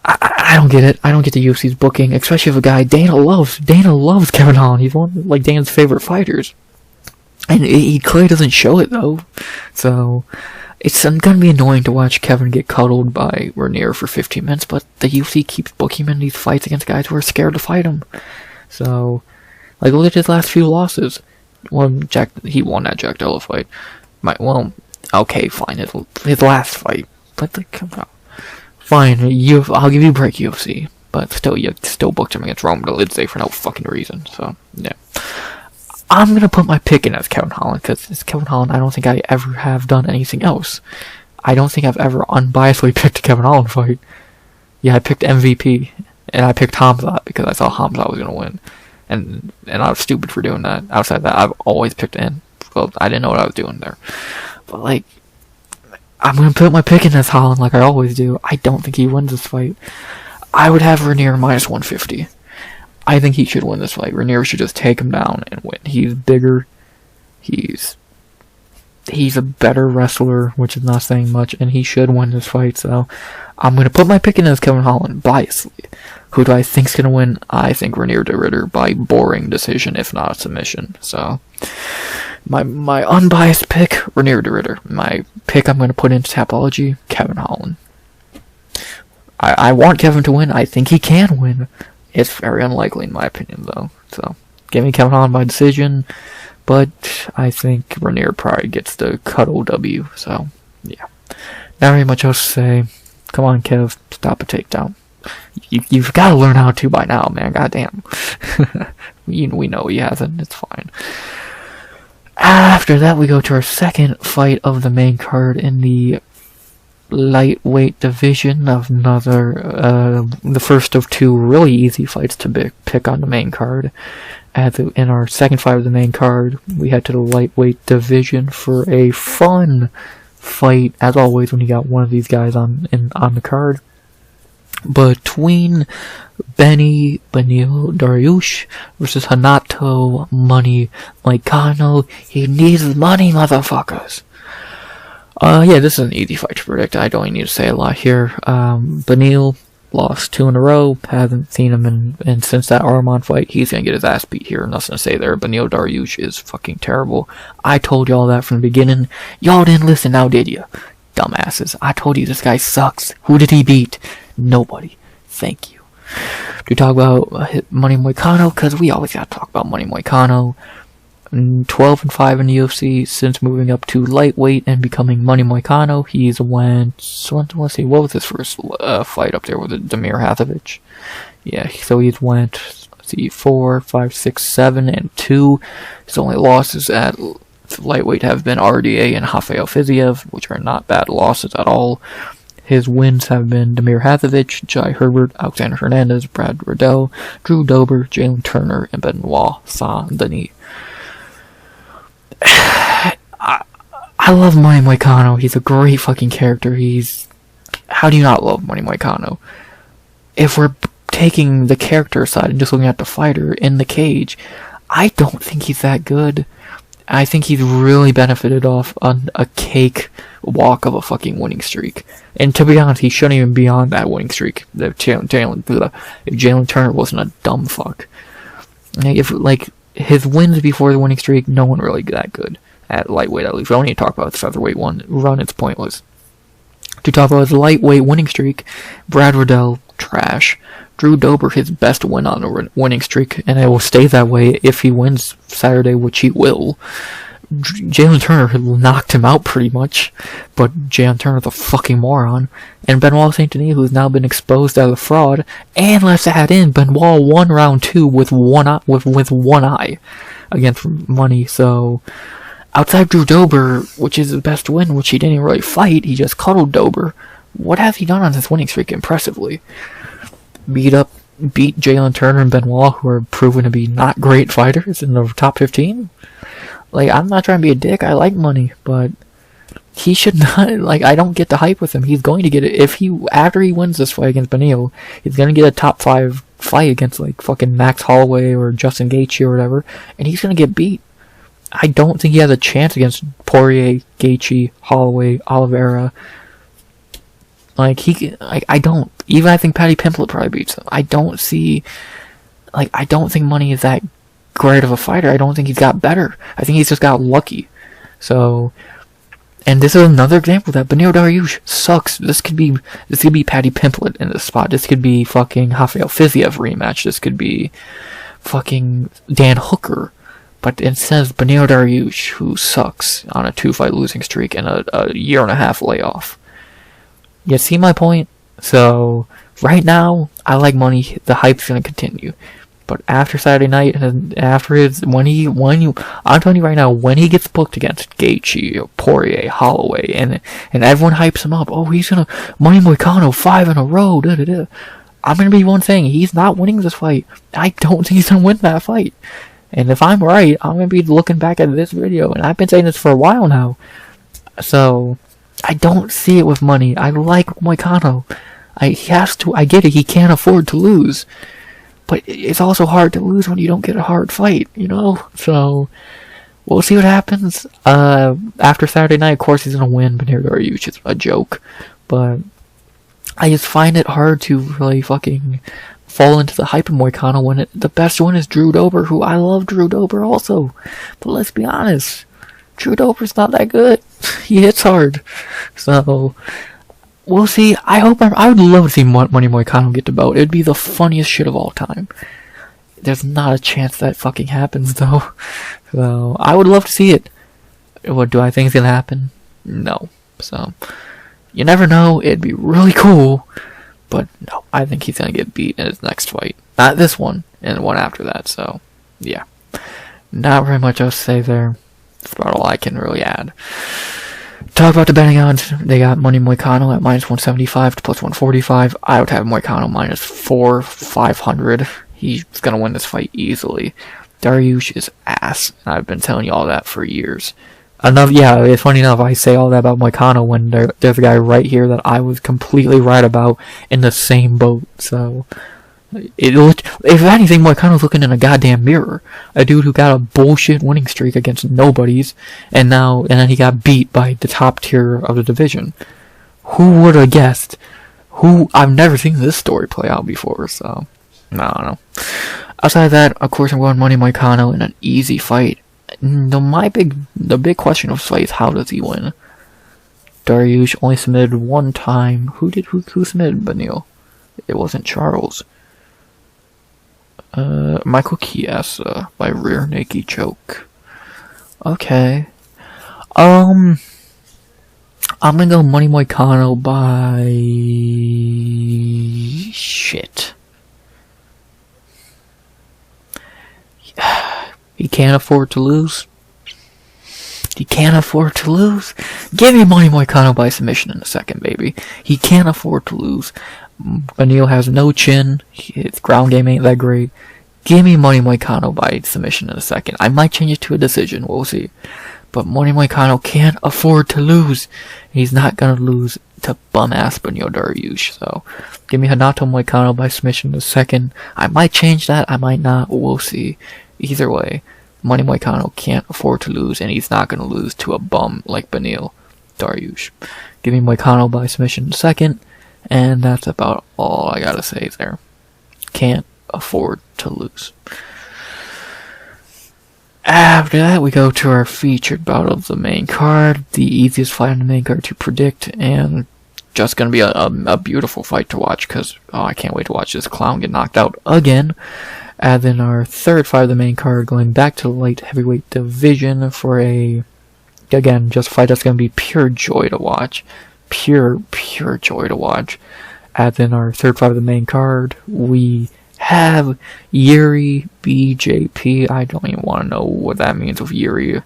I don't get it. I don't get the UFC's booking, especially of a guy Dana loves. Dana loves Kevin Holland. He's one of, like, Dana's favorite fighters. And he clearly doesn't show it, though. So, it's gonna be annoying to watch Kevin get cuddled by Rainier for 15 minutes, but the UFC keeps booking him in these fights against guys who are scared to fight him. So, like, look at his last few losses. Well, he won that Jack Della fight. Okay, fine, his last fight. But, like, come on. Fine, I'll give you a break, UFC. But still, you still booked him against Roman Dolidze for no fucking reason, so, yeah. I'm gonna put my pick in as Kevin Holland, because as Kevin Holland, I don't think I ever have done anything else. I don't think I've ever unbiasedly picked a Kevin Holland fight. Yeah, I picked MVP. And I picked Hamzat because I saw Hamzat was going to win. And I was stupid for doing that. Outside that, I've always picked in. Well, I didn't know what I was doing there. But, like, I'm going to put my pick in as Holland like I always do. I don't think he wins this fight. I would have Rainier minus 150. I think he should win this fight. Rainier should just take him down and win. He's bigger. He's a better wrestler, which is not saying much, and he should win this fight, so I'm going to put my pick in as Kevin Holland, biasly. Who do I think's going to win? I think Rainier de Ridder by boring decision, if not a submission. So, my unbiased pick, Rainier de Ridder. My pick I'm going to put into Tapology, Kevin Holland. I want Kevin to win. I think he can win. It's very unlikely in my opinion, though. So, give me Kevin Holland by decision. But I think Rainier probably gets the cuddle W, so, yeah. Not very much else to say. Come on, Kev, stop a takedown. You've got to learn how to by now, man, goddamn. We know he hasn't, it's fine. After that, we go to our second fight of the main card in the lightweight division of the first of two really easy fights to pick on the main card. In our second fight of the main card, we head to the lightweight division for a fun fight, as always, when you got one of these guys on the card. Between Benil Dariush versus Hanato Money Moicano. He needs money, motherfuckers. Yeah, this is an easy fight to predict. I don't need to say a lot here. Benil lost 2 in a row, hasn't seen him and since that Armand fight, he's gonna get his ass beat here, nothing to say there. Benil Dariush is fucking terrible. I told y'all that from the beginning. Y'all didn't listen now, did ya? Dumbasses. I told you this guy sucks. Who did he beat? Nobody. Thank you. To talk about Money Moicano, because we always gotta talk about Money Moicano. 12-5 in the UFC since moving up to lightweight and becoming Money Moicano. He's let's see, what was his first fight up there? Was it Damir Hathovic? Yeah, so he's went, let's see, 4, 5, 6, 7, and 2. His only losses at lightweight have been RDA and Rafael Fiziev, which are not bad losses at all. His wins have been Damir Hathovic, Jai Herbert, Alexander Hernandez, Brad Riddell, Drew Dober, Jalen Turner, and Benoit Saint-Denis. I love Money Moicano. He's a great fucking character. How do you not love Money Moicano? If we're taking the character side and just looking at the fighter in the cage, I don't think he's that good. I think he's really benefited off on a cake walk of a fucking winning streak. And to be honest, he shouldn't even be on that winning streak. If Jalen Turner wasn't a dumb fuck. If, like, his wins before the winning streak, no one really that good. At lightweight, at least. We don't need to talk about the featherweight run, it's pointless. To talk about his lightweight winning streak, Brad Riddell, trash. Drew Dober, his best win on the winning streak, and it will stay that way if he wins Saturday, which he will. Jalen Turner knocked him out pretty much, but Jalen Turner's a fucking moron. And Benoit Saint-Denis, who's now been exposed as a fraud, and let's add in, Benoit won round 2 with one eye against Money, so outside Drew Dober, which is his best win, which he didn't really fight, he just cuddled Dober. What has he done on this winning streak impressively? Beat Jalen Turner and Benoit, who are proven to be not great fighters in the top 15? Like, I'm not trying to be a dick, I like Money, but he should not, like, I don't get the hype with him. He's going to get it. After he wins this fight against Beneil, he's going to get a top 5 fight against, like, fucking Max Holloway or Justin Gaethje or whatever, and he's going to get beat. I don't think he has a chance against Poirier, Gaethje, Holloway, Oliveira. Like, I don't. Even I think Paddy Pimblett probably beats him. I don't think Money is that great of a fighter. I don't think he's got better. I think he's just got lucky. So, and this is another example that Beneil Dariush sucks. This could be Paddy Pimblett in this spot. This could be fucking Rafael Fiziev rematch. This could be fucking Dan Hooker. But it says Beneil Dariush, who sucks on a 2-fight losing streak and a 1.5-year layoff. You see my point? So, right now, I like Money. The hype's gonna continue. But after Saturday night, and after I'm telling you right now, when he gets booked against Gaethje, Poirier, Holloway, and everyone hypes him up, oh, he's gonna Money Moicano 5 in a row, I'm gonna be one saying, he's not winning this fight. I don't think he's gonna win that fight. And if I'm right, I'm gonna be looking back at this video, and I've been saying this for a while now. So, I don't see it with Money. I like Moicano. I get it, he can't afford to lose. But it's also hard to lose when you don't get a hard fight, you know? So, we'll see what happens. After Saturday night, of course he's gonna win, but Dariush is a joke. But, I just find it hard to really fucking fall into the hype of Moicano when the best one is Drew Dober, who I love Drew Dober also. But let's be honest, Drew Dober's not that good. He hits hard. So, we'll see. I would love to see Money Moicano get the belt. It'd be the funniest shit of all time. There's not a chance that fucking happens, though. So, I would love to see it. What, do I think it's gonna happen? No. So, you never know. It'd be really cool. But, no. I think he's gonna get beat in his next fight. Not this one, and the one after that. So, yeah. Not very much else to say there. That's about all I can really add. Talk about the betting odds. They got Money Moicano at -175 to +145. I would have Moicano -4,500. He's gonna win this fight easily. Dariush is ass, and I've been telling you all that for years. It's funny enough, I say all that about Moicano when there's a guy right here that I was completely right about in the same boat. So, if anything, Moicano's looking in a goddamn mirror. A dude who got a bullshit winning streak against nobodies, and then he got beat by the top tier of the division. Who would have guessed? I've never seen this story play out before, so I don't know. Outside of that, of course, I'm going Money Moicano in an easy fight. The big question of this fight is, how does he win? Dariush only submitted one time. Who submitted Beneil? It wasn't Charles. Michael Chiesa by rear naked choke. Okay. I'm gonna go Money Moicano by shit. He can't afford to lose. He can't afford to lose. Give me Money Moicano by submission in a second, baby. He can't afford to lose. Beneil has no chin. His ground game ain't that great. Give me Money Moicano by submission in a second. I might change it to a decision. We'll see. But Money Moicano can't afford to lose. He's not gonna lose to bum-ass Beneil Dariush. So, give me Renato Moicano by submission in a second. I might change that. I might not. We'll see. Either way, Money Moicano can't afford to lose, and he's not gonna lose to a bum like Beneil Dariush. Give me Moicano by submission in a second. And that's about all I gotta say there. Can't afford to lose. After that, we go to our featured bout of the main card. The easiest fight on the main card to predict, and just gonna be a beautiful fight to watch, because I can't wait to watch this clown get knocked out again. And then our third fight of the main card, going back to the light heavyweight division for again, just a fight that's gonna be pure joy to watch. Pure joy to watch. And then our third fight of the main card, we have Yuri BJP. I don't even want to know what that means with Yuri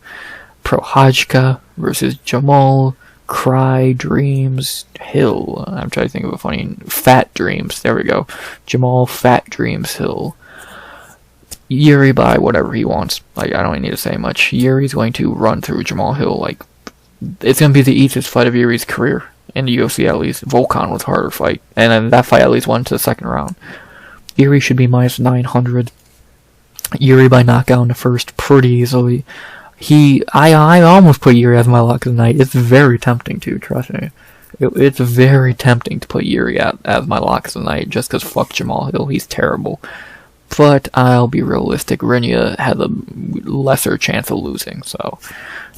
Prochazka versus Jamal Cry Dreams Hill. I'm trying to think of a funny Fat Dreams. There we go. Jamal Fat Dreams Hill. Yuri by whatever he wants. Like, I don't even need to say much. Yuri's going to run through Jamal Hill like it's going to be the easiest fight of Yuri's career. In the UFC, at least. Volkan was a harder fight. And then that fight at least went to the second round. Yuri should be minus 900. Yuri by knockout in the first pretty easily. I almost put Yuri as my lock of the night. It's very tempting to, trust me. It's very tempting to put Yuri as my lock of the night just because fuck Jamal Hill, he's terrible. But I'll be realistic, Rinya had a lesser chance of losing, so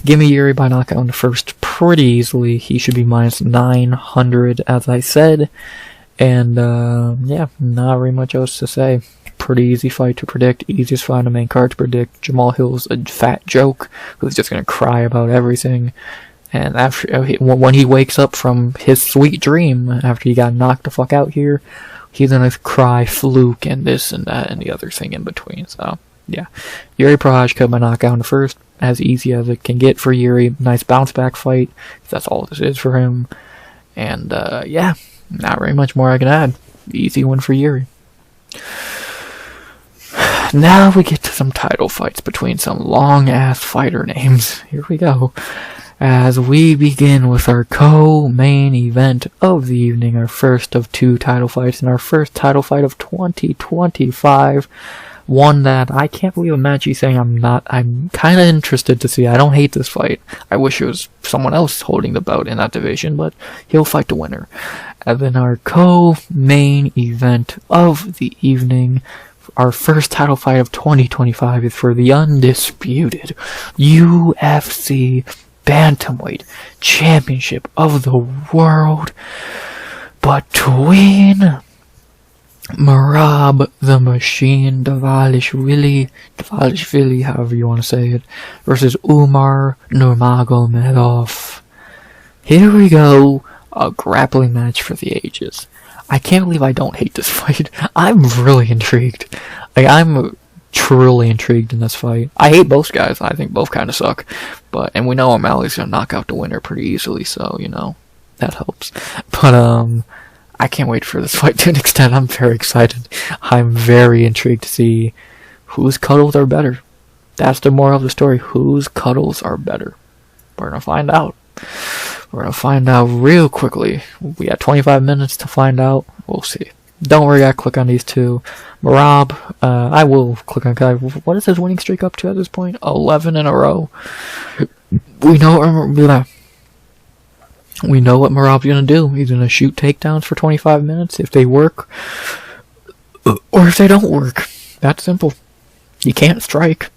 give me Yuri by knockout in the first pretty easily. He should be minus 900, as I said. And, yeah, not very much else to say. Pretty easy fight to predict, easiest fight on the main card to predict. Jamal Hill's a fat joke who's just going to cry about everything. And when he wakes up from his sweet dream after he got knocked the fuck out here, he's going to cry fluke and this and that and the other thing in between. So, yeah. Yuri Prochazka by knockout in the first, as easy as it can get for Yuri. Nice bounce back fight. That's all this is for him. And, yeah, not very much more I can add. Easy win for Yuri. Now we get to some title fights between some long-ass fighter names. Here we go. As we begin with our co-main event of the evening, our first of two title fights, and our first title fight of 2025. One that I can't believe I'm actually saying I'm kind of interested to see. I don't hate this fight. I wish it was someone else holding the belt in that division, but he'll fight the winner. And then our co-main event of the evening, our first title fight of 2025 is for the undisputed UFC Bantamweight Championship of the world between Merab the Machine Dvalishvili, however you want to say it, versus Umar Nurmagomedov. Here we go, a grappling match for the ages. I can't believe I don't hate this fight. I'm really intrigued. I'm truly intrigued in this fight. I hate both guys. I think both kind of suck. And we know O'Malley's going to knock out the winner pretty easily, so, that helps. But, I can't wait for this fight to an extent. I'm very excited. I'm very intrigued to see whose cuddles are better. That's the moral of the story. Whose cuddles are better? We're going to find out. We're going to find out real quickly. We got 25 minutes to find out. We'll see. Don't worry, I click on these two. Merab, I will click on... What is his winning streak up to at this point? 11 in a row. We know what Merab's going to do. He's going to shoot takedowns for 25 minutes if they work. Or if they don't work. That's simple. He can't strike.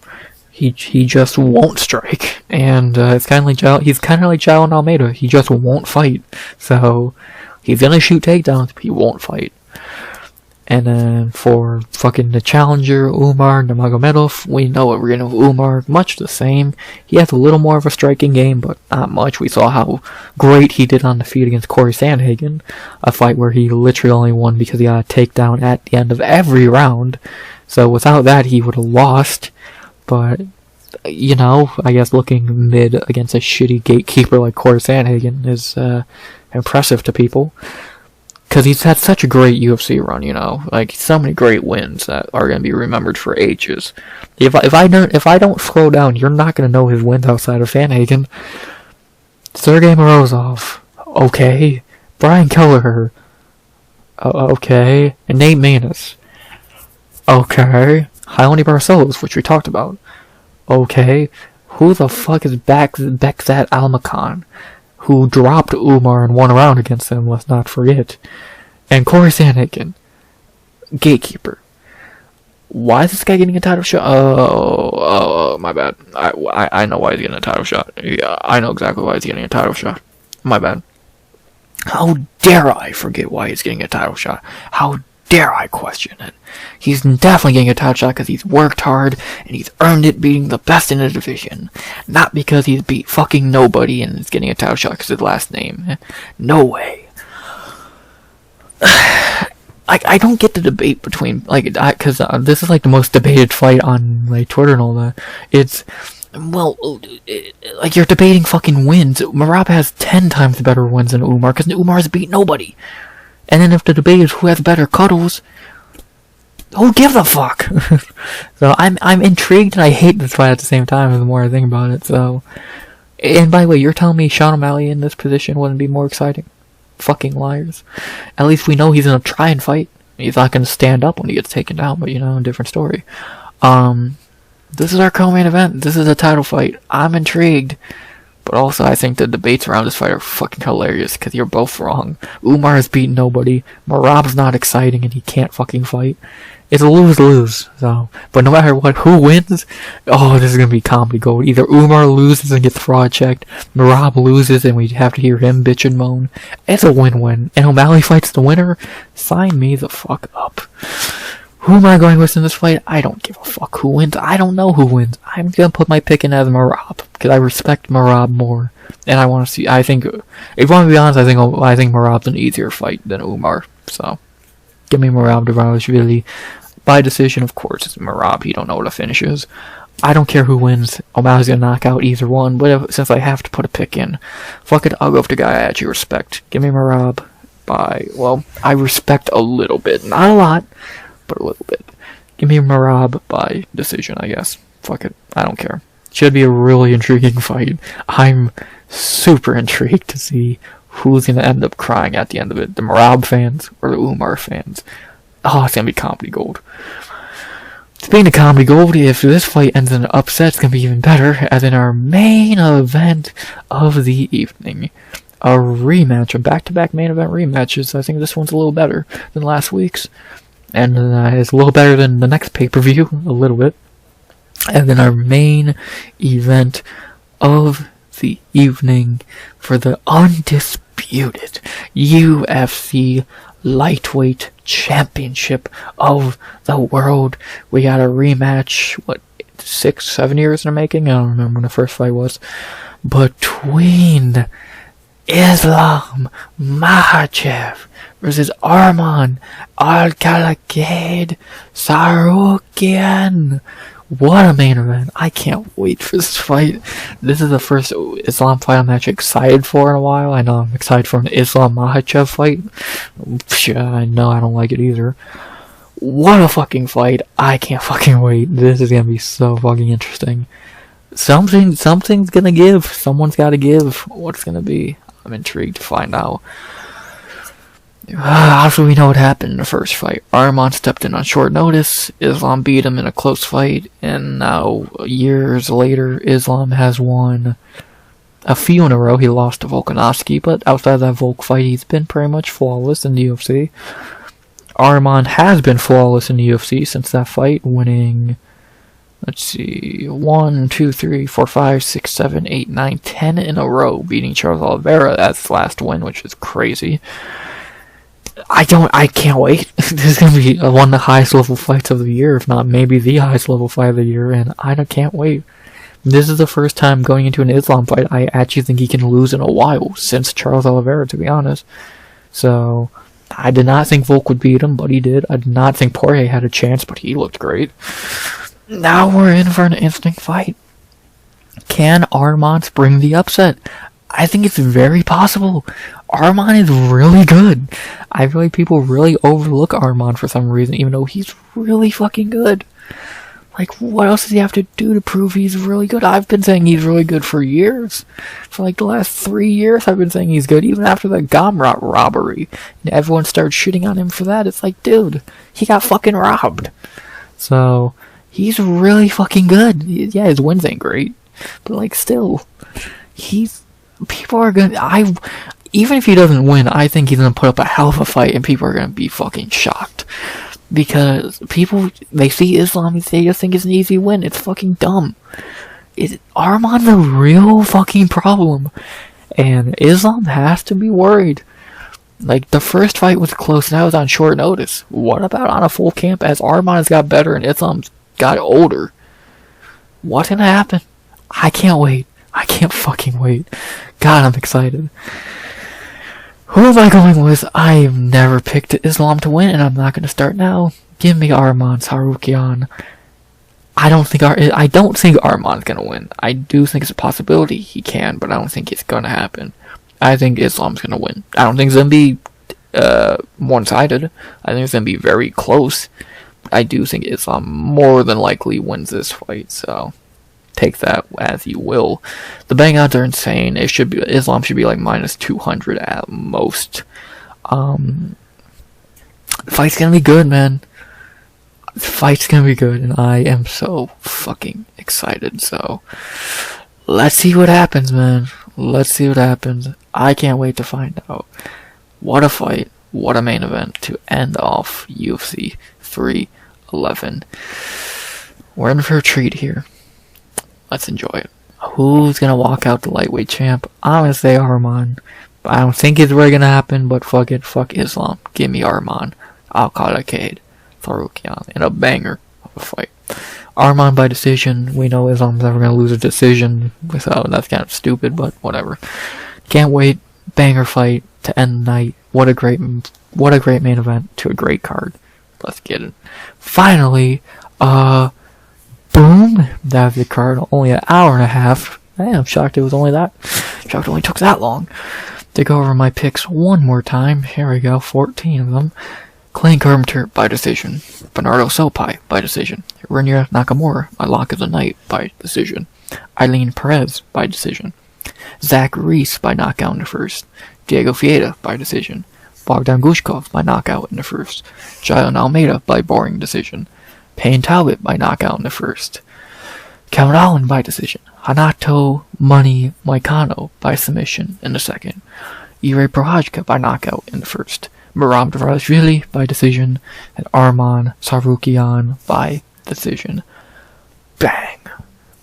He just won't strike. And it's kind of like he's kind of like Jailton Almeida. He just won't fight. So he's gonna shoot takedowns, but he won't fight. And then for fucking the challenger, Umar Nurmagomedov, we know what we're getting with Umar. Much the same. He has a little more of a striking game, but not much. We saw how great he did on the feet against Corey Sandhagen. A fight where he literally only won because he got a takedown at the end of every round. So without that, he would have lost. But, I guess looking mid against a shitty gatekeeper like Corey Sandhagen is impressive to people. Because he's had such a great UFC run, so many great wins that are going to be remembered for ages. If I don't slow down, you're not going to know his wins outside of Sandhagen. Serghei Morozov, okay. Brian Kelleher, okay. And Nate Maness, okay. Raoni Barcelos, which we talked about, okay. Who the fuck is Bekzat Almakhan, who dropped Umar in one round against him, let's not forget. And Corey Sandhagen, gatekeeper. Why is this guy getting a title shot? Oh, my bad. I know why he's getting a title shot. Yeah, I know exactly why he's getting a title shot. My bad. How dare I forget why he's getting a title shot? How dare I question it? He's definitely getting a title shot because he's worked hard and he's earned it beating the best in the division. Not because he's beat fucking nobody and is getting a title shot because of his last name. No way. I don't get the debate between, because this is the most debated fight on Twitter and all that. It's, you're debating fucking wins. Merab has 10 times better wins than Umar because Umar has beat nobody. And then if the debate is who has better cuddles, who gives a fuck? So I'm intrigued and I hate this fight at the same time the more I think about it. So And by the way, you're telling me Sean O'Malley in this position wouldn't be more exciting? Fucking liars. At least we know he's gonna try and fight. He's not gonna stand up when he gets taken down, but a different story. This is our co-main event. This is a title fight. I'm intrigued. But also, I think the debates around this fight are fucking hilarious, because you're both wrong. Umar has beaten nobody. Merab's not exciting, and he can't fucking fight. It's a lose-lose. So, but no matter what, who wins? Oh, this is gonna be comedy gold. Either Umar loses and gets fraud checked, Merab loses and we have to hear him bitch and moan. It's a win-win. And O'Malley fights the winner? Sign me the fuck up. Who am I going with in this fight? I don't give a fuck who wins. I don't know who wins. I'm gonna put my pick in as Merab, because I respect Merab more. And I want to see, if you want to be honest, I think Merab's an easier fight than Umar. So, give me Merab Dvalishvili. By decision, of course, it's Merab. You don't know what a finish is. I don't care who wins. O'Malley's gonna knock out either one, but since I have to put a pick in, fuck it, I'll go with the guy I actually respect. Give me Merab I respect a little bit. Not a lot, but a little bit. Give me Merab by decision, I guess. Fuck it, I don't care. Should be a really intriguing fight. I'm super intrigued to see who's gonna end up crying at the end of it. The Merab fans or the Umar fans. Oh, it's gonna be comedy gold. Speaking of comedy gold, if this fight ends in an upset, it's gonna be even better, as in our main event of the evening. A rematch, a back-to-back main event rematches. I think this one's a little better than last week's. And it's a little better than the next pay-per-view, a little bit. And then our main event of the evening for the undisputed UFC lightweight championship of the world. We got a rematch, 6-7 years in the making? I don't remember when the first fight was. Between Islam Makhachev versus Arman Al-Khalaqaid Tsarukyan. What a main event. I can't wait for this fight. This is the first Islam fight I'm actually excited for in a while. I know I'm excited for an Islam Makhachev fight. I know I don't like it either. What a fucking fight. I can't fucking wait. This is gonna be so fucking interesting. Something's gonna give. Someone's gotta give. What's gonna be? I'm intrigued to find out. After we know what happened in the first fight, Arman stepped in on short notice, Islam beat him in a close fight, and now, years later, Islam has won a few in a row. He lost to Volkanovski, but outside that Volk fight, he's been pretty much flawless in the UFC. Arman has been flawless in the UFC since that fight, winning, 1, 2, 3, 4, 5, 6, 7, 8, 9, 10 in a row, beating Charles Oliveira as his last win, which is crazy. I can't wait. This is going to be one of the highest level fights of the year, if not maybe the highest level fight of the year, and I can't wait. This is the first time going into an Islam fight I actually think he can lose in a while, since Charles Oliveira, to be honest. So, I did not think Volk would beat him, but he did. I did not think Poirier had a chance, but he looked great. Now we're in for an interesting fight. Can Arman spring the upset? I think it's very possible. Arman is really good. I feel like people really overlook Arman for some reason, even though he's really fucking good. Like, what else does he have to do to prove he's really good? I've been saying he's really good for years. For like the last 3 years, I've been saying he's good, even after the Gamrot robbery. And everyone started shitting on him for that. It's like, dude, he got fucking robbed. So, he's really fucking good. Yeah, his wins ain't great. But like, still, people are gonna, even if he doesn't win, I think he's gonna put up a hell of a fight and people are gonna be fucking shocked. Because people, they see Islam, they just think it's an easy win. It's fucking dumb. Arman's a real fucking problem. And Islam has to be worried. Like, the first fight was close and that was on short notice. What about on a full camp as Arman has got better and Islam's got older? What's gonna happen? I can't wait. I can't fucking wait. God, I'm excited. Who am I going with? I've never picked Islam to win, and I'm not going to start now. Give me Arman Tsarukyan. I don't think Arman's going to win. I do think it's a possibility he can, but I don't think it's going to happen. I think Islam's going to win. I don't think it's going to be one-sided. I think it's going to be very close. I do think Islam more than likely wins this fight, so take that as you will. The bang odds are insane. Islam should be like minus 200 at most. Fight's gonna be good, man. Fight's gonna be good, and I am so fucking excited. So let's see what happens, man. Let's see what happens. I can't wait to find out. What a fight. What a main event to end off UFC 311. We're in for a treat here. Let's enjoy it. Who's gonna walk out the lightweight champ? I'm gonna say Arman. I don't think it's really gonna happen, but fuck it. Fuck Islam. Give me Arman. I'll call it Cade. Tsarukyan in a banger of a fight. Arman by decision. We know Islam's never gonna lose a decision, so that's kind of stupid, but whatever. Can't wait. Banger fight to end the night. What a great main event to a great card. Let's get it. Finally, boom. That's the card. Only an hour and a half. Man, I'm shocked it was only that. Shocked it only took that long. To go over my picks one more time. Here we go. 14 of them. Clayton Carpenter by decision. Benardo Sopaj by decision. Rinya Nakamura by lock of the night by decision. Ailín Pérez by decision. Reese by knockout in the first. Diego Fieta by decision. Bogdan Guskov by knockout in the first. Jailton Almeida by boring decision. Payton Talbot by knockout in the first. Carol by decision. Hanato Money Moicano by submission in the second. Jiri Prochazka by knockout in the first. Dvalishvili by decision. And Arman Tsarukyan by decision. Bang.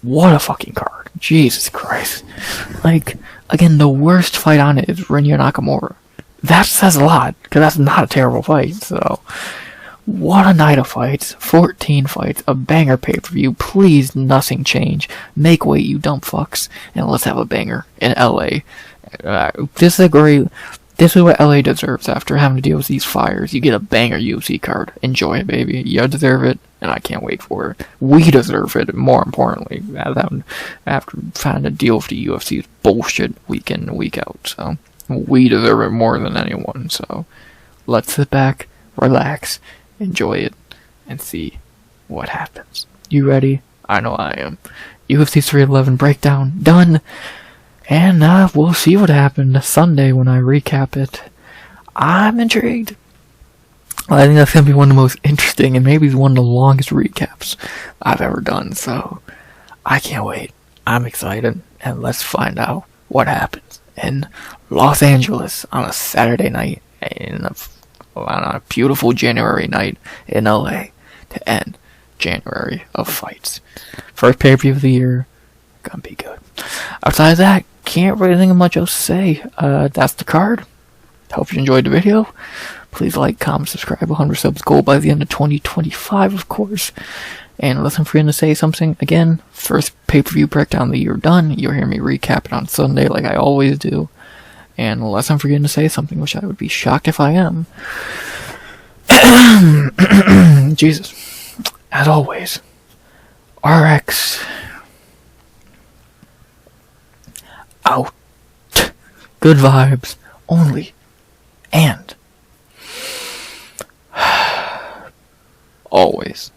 What a fucking card. Jesus Christ. Like, again, the worst fight on it is Rinya Nakamura. That says a lot, because that's not a terrible fight, so... What a night of fights. 14 fights. A banger pay-per-view. Please, nothing change. Make weight, you dumb fucks. And let's have a banger in LA. This is what LA deserves after having to deal with these fires. You get a banger UFC card. Enjoy it, baby. You deserve it, and I can't wait for it. We deserve it, more importantly, after having to deal with the UFC's bullshit week in and week out. So, we deserve it more than anyone. So, let's sit back, relax, enjoy it, and see what happens. You ready? I know I am. UFC 311 breakdown done. And we'll see what happened Sunday when I recap it. I'm intrigued. I think that's going to be one of the most interesting and maybe one of the longest recaps I've ever done. So, I can't wait. I'm excited. And let's find out what happens in Los Angeles on a Saturday night on a beautiful January night in LA to end January of fights. First pay-per-view of the year. Gonna be good. Outside of that, can't really think of much else to say. That's the card. Hope you enjoyed the video. Please like, comment, subscribe. 100 subs goal by the end of 2025, of course. And unless I'm forgetting to say something, again, first pay-per-view breakdown of the year done. You'll hear me recap it on Sunday like I always do. And unless I'm forgetting to say something, which I would be shocked if I am. Jesus. As always, RX out. Good vibes only. And always.